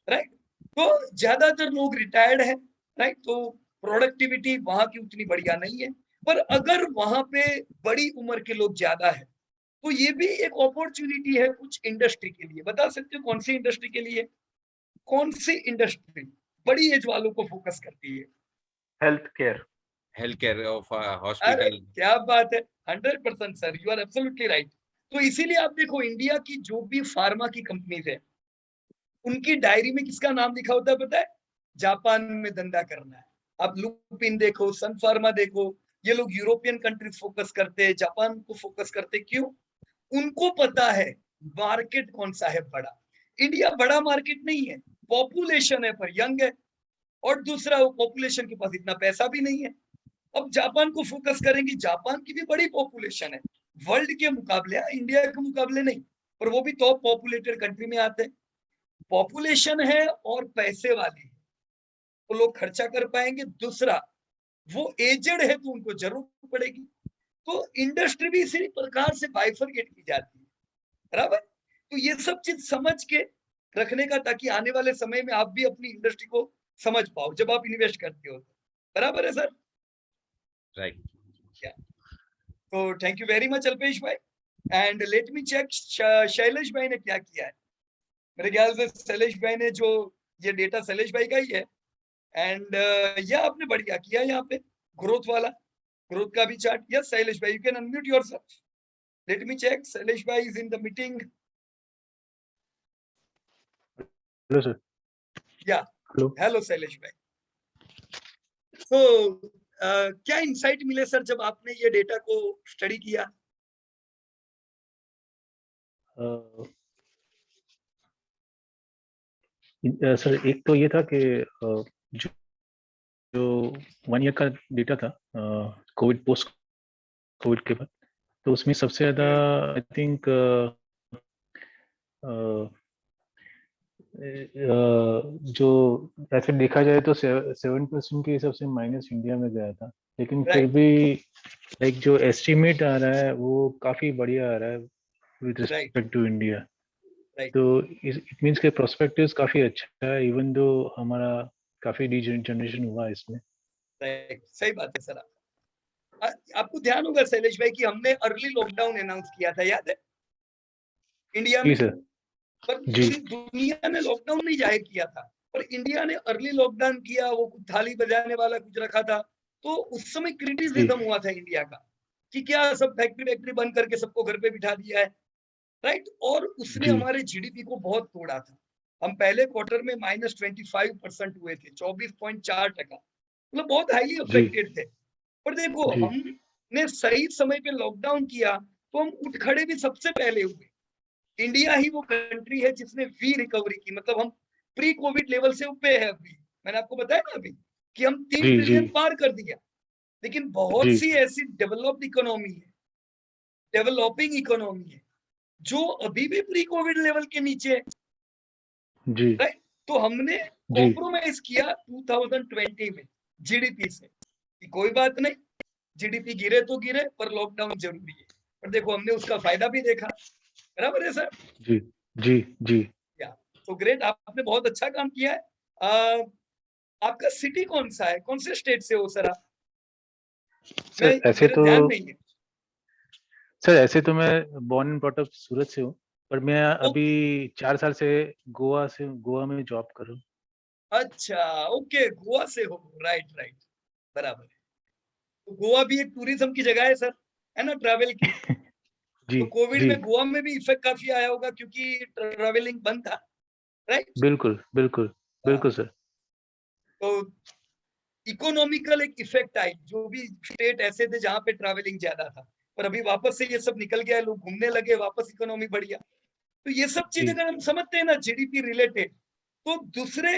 राइट? तो ज्यादातर लोग रिटायर्ड है, राइट? तो प्रोडक्टिविटी वहां की उतनी बढ़िया नहीं है, पर अगर वहां पे बड़ी उम्र के लोग ज्यादा है तो ये भी एक अपॉर्चुनिटी है कुछ इंडस्ट्री के लिए। बता सकते हो कौन सी इंडस्ट्री के लिए? कौन सी इंडस्ट्री बड़ी एज वालों को फोकस करती है? Health care. Health care of अरे हॉस्पिटल। क्या बात है, 100% sir, you are absolutely right. तो इसीलिए आप देखो इंडिया की जो भी फार्मा की कंपनीज है, उनकी डायरी में किसका नाम लिखा होता है पता है? जापान में धंधा करना है। आप लुपिन देखो, सन फार्मा देखो, ये लोग यूरोपियन कंट्री फोकस करते हैं, जापान को फोकस करते। क्यों? उनको पता है मार्केट कौन सा है बड़ा। इंडिया बड़ा मार्केट नहीं है, पॉपुलेशन है पर यंग है, और दूसरा वो पॉपुलेशन के पास इतना पैसा भी नहीं है। अब जापान को फोकस करेंगे, जापान की भी बड़ी पॉपुलेशन है, वर्ल्ड के मुकाबले, इंडिया के मुकाबले नहीं, पर वो भी टॉप पॉपुलेटेड कंट्री में आते हैं। पॉपुलेशन है और पैसे वाली है तो लोग खर्चा कर पाएंगे। दूसरा, वो एजेड है तो उनको जरूरत पड़ेगी। तो इंडस्ट्री भी इसी प्रकार से बाइफरकेट की जाती है, बराबर। तो ये सब चीज समझ के रखने का, ताकि आने वाले समय में आप भी अपनी इंडस्ट्री को समझ पाओ जब आप इन्वेस्ट करते हो। बराबर है सर? राइट। तो thank you very much Alpesh भाई। And let me check Shailesh भाई ने क्या किया है। मेरे ख्याल से शैलेश भाई ने जो ये डेटा शैलेश भाई का ही है। एंड यह आपने बढ़िया किया यहाँ पे, ग्रोथ वाला, ग्रोथ का भी चार्ट। यस शैलेश भाई, you can unmute yourself. Let me check, Shailesh भाई is in the meeting. Hello sir. Yeah hello. Hello Shailesh भाई। तो क्या इंसाइट मिले सर जब आपने ये डेटा को स्टडी किया? सर एक तो ये था कि जो जो 1 ईयर का डेटा था कोविड पोस्ट कोविड के बाद, तो उसमें सबसे ज़्यादा आई थिंक जो ऐसे देखा जाए तो 7% के हिसाब से माइनस इंडिया में गया था, लेकिन फिर Right. भी लाइक जो एस्टिमेट आ रहा है वो काफ़ी बढ़िया आ रहा है with Right. Respect to India. Right. तो इट मीन्स के प्रोस्पेक्टिव्स काफ़ी अच्छा है, इवन दो हमारा काफ़ी डिजनरेशन हुआ इसमें। Right. सही बात है सर। आपको ध्यान होगा शैलेश भाई कि हमने अर्ली लॉकडाउन अनाउंस किया था, याद है इंडिया में? जी सर। पर जी। पूरी दुनिया ने लॉकडाउन नहीं जाहिर किया था, पर इंडिया ने अर्ली लॉकडाउन किया। वो कुछ थाली बजाने वाला कुछ रखा था, तो उस समय क्रिटिसिज्म हुआ था इंडिया का कि क्या सब फैक्ट्री बंद करके सबको घर पे बिठा दिया है, राइट। और उसने जी। हमारे जीडीपी को बहुत तोड़ा था। हम पहले क्वार्टर में -25% हुए थे, 24.4%, मतलब बहुत हाईली जी। अफेक्टेड थे। पर देखो जी। हमने सही समय पे लॉकडाउन किया तो हम उठ खड़े भी सबसे पहले हुए। इंडिया ही वो कंट्री है जिसने वी रिकवरी की, मतलब हम प्री कोविड लेवल से ऊपर है अभी। मैंने आपको बताया ना अभी कि हम 3 जी। जी। ट्रिलियन पार कर दिया। लेकिन बहुत जी। सी ऐसी डेवलप्ड इकोनॉमी है, डेवलपिंग इकोनॉमी है, जो अभी भी प्री कोविड लेवल के नीचे है, जी। राइट। तो हमने जी। कॉम्प्रोमाइज किया 2020 में जीडीपी से कि कोई बात नहीं, जीडीपी गिरे तो गिरे पर लॉकडाउन जरूरी है। पर देखो हमने उसका फायदा भी देखा, बराबर है सर? जी। जी। जी। या तो ग्रेट, आपने बहुत अच्छा काम किया है। आपका सिटी कौन सा है, कौन से स्टेट से हो सर आप? सर ऐसे मेरे तो ध्यान नहीं है। मैं बॉर्न एंड ब्रॉट अप सूरत से हूँ, पर मैं अभी 4 साल से गोवा में जॉब कर रहा हूँ। अच्छा, ओके, गोवा से हो, राइट राइट, बराबर है। तो गोवा भी एक टूरिज्म की जगह है सर, है ना, ट्रैवल की। जी। तो कोविड जी। में गोवा में भी इफेक्ट काफी आया होगा क्योंकि ट्रैवलिंग बंद था, राइट। बिल्कुल बिल्कुल बिल्कुल सर। तो इकोनॉमिकल एक इफेक्ट आई, जो भी स्टेट ऐसे थे जहां पे ट्रैवलिंग ज्यादा था, पर अभी वापस से ये सब निकल गया, लोग घूमने लगे, वापस इकोनॉमी बढ़िया। तो ये सब चीज जी। अगर हम समझते हैं ना जीडीपी रिलेटेड, तो दूसरे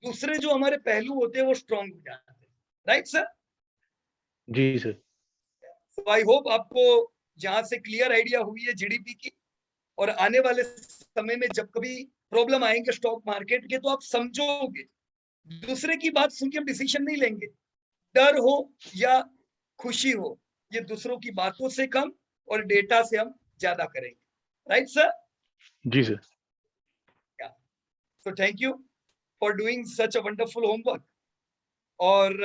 दूसरे जो हमारे पहलू होते हैं वो स्ट्रांग हो जाते हैं, राइट सर? जी सर। तो आई होप आपको जहां से क्लियर आइडिया हुई है जीडीपी की, और आने वाले समय में जब कभी प्रॉब्लम आएंगे स्टॉक मार्केट के तो आप समझोगे। दूसरे की बात सुन के हम डिसीजन नहीं लेंगे, डर हो या खुशी हो, ये दूसरों की बातों से कम और डेटा से हम ज्यादा करेंगे, राइट सर? जी सर। तो thank you for doing such a wonderful homework. और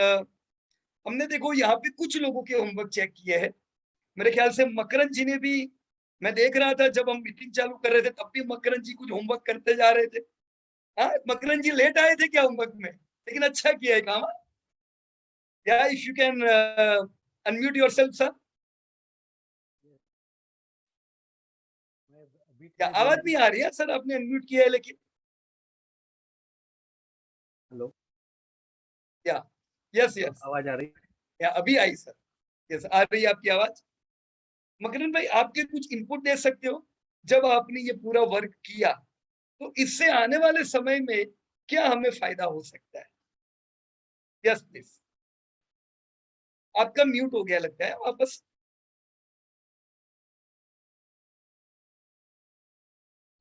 हमने देखो यहाँ पे कुछ लोगों के होमवर्क चेक किए हैं। मेरे ख्याल से मकरन जी ने भी, मैं देख रहा था जब हम मीटिंग चालू कर रहे थे तब भी मकरन जी कुछ होमवर्क करते जा रहे थे। हाँ, मकरन जी लेट आए थे क्या होमवर्क में, लेकिन अच्छा किया है काम। या if you can unmute yourself sir. क्या आवाज नहीं आ रही है सर? आपने अनम्यूट किया है लेकिन। हेलो, या यस यस, आवाज आ रही है? या अभी आई सर? यस, आ रही है आपकी आवाज। मकरन भाई, आपके कुछ इनपुट दे सकते हो? जब आपने ये पूरा वर्क किया तो इससे आने वाले समय में क्या हमें फायदा हो सकता है? Yes please. आपका म्यूट हो गया लगता है वापस।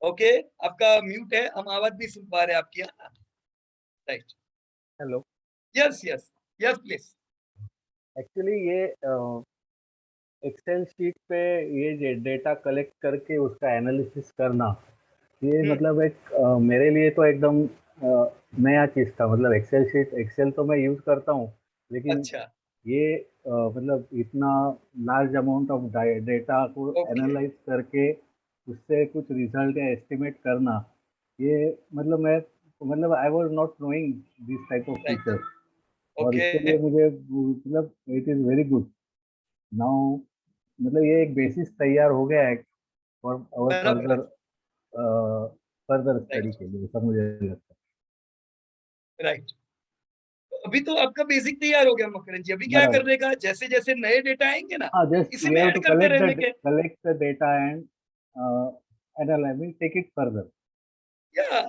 ओके, आपका म्यूट है, हम आवाज नहीं सुन पा रहे आपकी। Right, hello, yes yes yes please. Actually ये एक्सेल शीट पे ये डेटा कलेक्ट करके उसका एनालिसिस करना, ये मतलब एक मेरे लिए तो एकदम नया चीज़ था। मतलब एक्सेल तो मैं यूज़ करता हूँ, लेकिन अच्छा, ये मतलब इतना लार्ज अमाउंट ऑफ डेटा को ओके, एनालाइज करके उससे कुछ रिजल्ट या एस्टिमेट करना, ये मतलब I was not knowing this type of right, features. और ओके, इसके लिए मुझे मतलब it is very good now. मतलब ये एक बेसिस तैयार हो गया है फॉर और बराबर है। फर्दर स्टडी राइट, के लिए, सब मुझे लगता राइट। अभी तो आपका बेसिक तैयार हो गया मकरन जी, अभी है। क्या बराबर। करने का, जैसे जैसे नए डेटा आएंगे ना हाँ, जस्ट इसी वी में हैव ऐड टू करते रहने के। Collect the data and analyse, take it further. या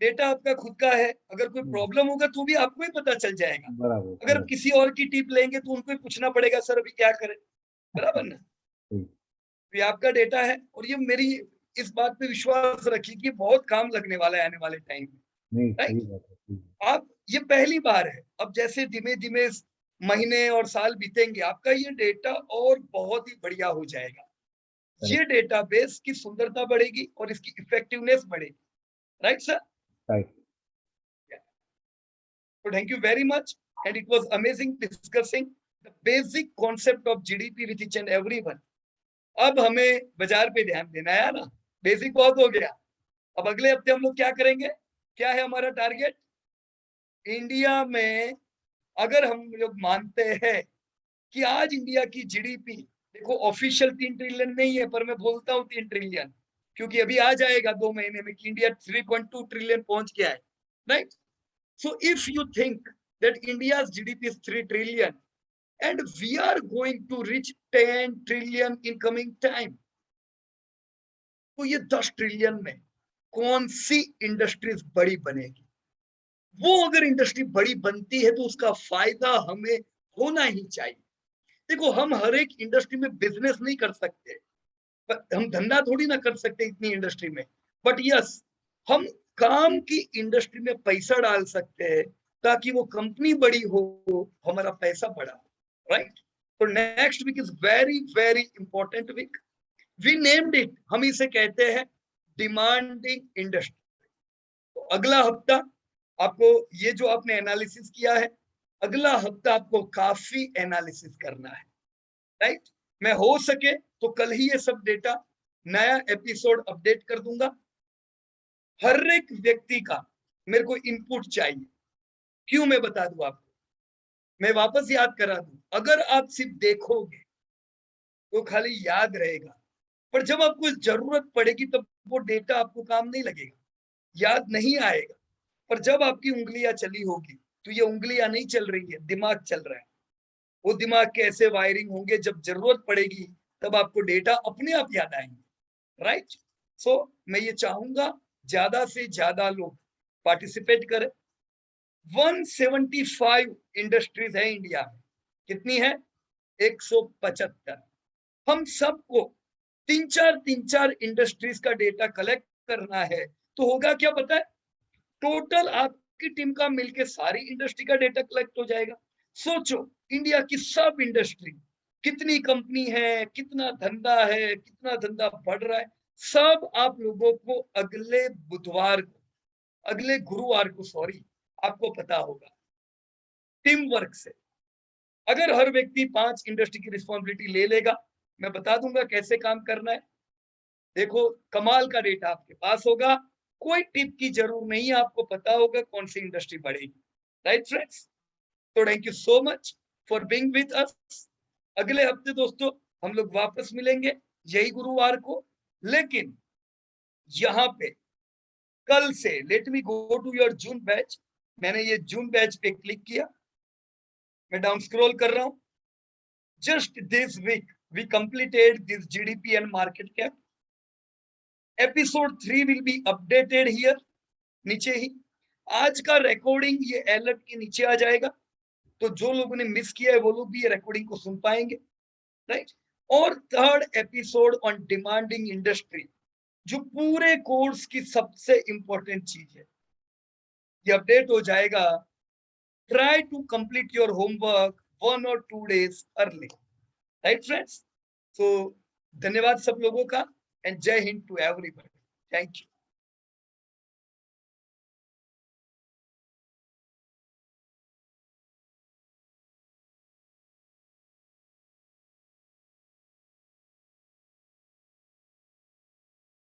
डेटा आपका खुद का है, अगर कोई प्रॉब्लम होगा तो भी आपको ही पता चल जाएगा। बराबर अगर बराबर। किसी और की टिप लेंगे तो उनको ही पूछना पड़ेगा, सर अभी क्या करें, बराबर ना? सही। तो ये आपका डेटा है और ये मेरी इस बात पे विश्वास रखिए कि बहुत काम लगने वाला है आने वाले टाइम में। नहीं, सही राइट, बात है, सही है। आप, ये पहली बार है, अब जैसे धीमे धीमे महीने और साल बीतेंगे आपका ये डेटा और बहुत ही बढ़िया हो जाएगा। ये डेटाबेस की सुंदरता बढ़ेगी और इसकी इफेक्टिवनेस बढ़ेगी। Right sir? Right. So thank you very much, and it was amazing discussing the basic concept of GDP with each and everyone. अब हमें बाजार पे ध्यान देना है ना, बेसिक बहुत हो गया। अब अगले हफ्ते हम लोग क्या करेंगे? क्या है हमारा टारगेट? इंडिया में अगर हम लोग मानते हैं कि आज इंडिया की जीडीपी, देखो ऑफिशियल 3 ट्रिलियन नहीं है पर मैं बोलता हूँ 3 ट्रिलियन, क्योंकि अभी आ जाएगा 2 महीने में कि इंडिया 3.2 ट्रिलियन पहुंच गया है। Right, so if you think that India's GDP is 3 trillion and we are going to reach 10 trillion in coming time, तो ये 10 ट्रिलियन में कौन सी इंडस्ट्रीज बड़ी बनेगी? वो अगर इंडस्ट्री बड़ी बनती है तो उसका फायदा हमें होना ही चाहिए। देखो, हम हर एक इंडस्ट्री में बिजनेस नहीं कर सकते, हम धंधा थोड़ी ना कर सकते इतनी इंडस्ट्री में, बट यस, हम काम की इंडस्ट्री में पैसा डाल सकते हैं ताकि वो कंपनी बड़ी हो, हमारा पैसा बड़ा हो। राइट, तो next week is very very important week. We named it, हम इसे कहते हैं डिमांडिंग इंडस्ट्री। तो अगला हफ्ता आपको, ये जो आपने एनालिसिस किया है, अगला हफ्ता आपको काफी एनालिसिस करना है। राइट, मैं हो सके तो कल ही ये सब डेटा, नया एपिसोड अपडेट कर दूंगा। हर एक व्यक्ति का मेरे को इनपुट चाहिए। क्यों, मैं बता दूं आपको, मैं वापस याद करा दूं। अगर आप सिर्फ देखोगे तो खाली याद रहेगा, पर जब आपको जरूरत पड़ेगी तब वो डेटा आपको काम नहीं लगेगा, याद नहीं आएगा। पर जब आपकी उंगलियां चली होगी तो ये उंगलियां नहीं चल रही है, दिमाग चल रहा है। वो दिमाग के ऐसे वायरिंग होंगे, जब जरूरत पड़ेगी तब आपको डेटा अपने आप याद आएंगे। राइट, सो मैं ये चाहूंगा ज्यादा से ज्यादा लोग पार्टिसिपेट करें। 175 इंडस्ट्रीज है इंडिया में, कितनी है? 175। हम सबको तीन चार इंडस्ट्रीज का डेटा कलेक्ट करना है, तो होगा क्या पता है? टोटल आपकी टीम का मिलके सारी इंडस्ट्री का डेटा कलेक्ट हो जाएगा। सोचो, इंडिया की सब इंडस्ट्री, कितनी कंपनी है, कितना धंधा है, कितना धंधा बढ़ रहा है, सब आप लोगों को अगले बुधवार को, अगले गुरुवार को, सॉरी, आपको पता होगा। टीम वर्क से अगर हर व्यक्ति 5 इंडस्ट्री की रिस्पॉन्सिबिलिटी ले लेगा, मैं बता दूंगा कैसे काम करना है। देखो, कमाल का डेटा आपके पास होगा, कोई टिप की जरूरत नहीं है, आपको पता होगा कौन सी इंडस्ट्री बढ़ेगी। Right friends? तो thank you so much for being with us. अगले हफ्ते दोस्तों हम लोग वापस मिलेंगे यही गुरुवार को, लेकिन यहाँ पे कल से let me go to your June batch. मैंने ये जून बैच पे क्लिक किया, मैं डाउन स्क्रॉल कर रहा हूं। Just this week we completed this GDP and market cap. Episode 3 will be updated here, नीचे ही। आज का रिकॉर्डिंग ये अलर्ट के नीचे आ जाएगा, तो जो लोगों ने मिस किया है वो लोग भी ये रिकॉर्डिंग को सुन पाएंगे। राइट? और third episode on demanding industry, जो पूरे कोर्स की सबसे इंपॉर्टेंट चीज है, ये अपडेट हो जाएगा। Try to complete your homework 1 or 2 days early. Right friends? तो धन्यवाद सब लोगों का, and Jai Hind to everybody. Thank you.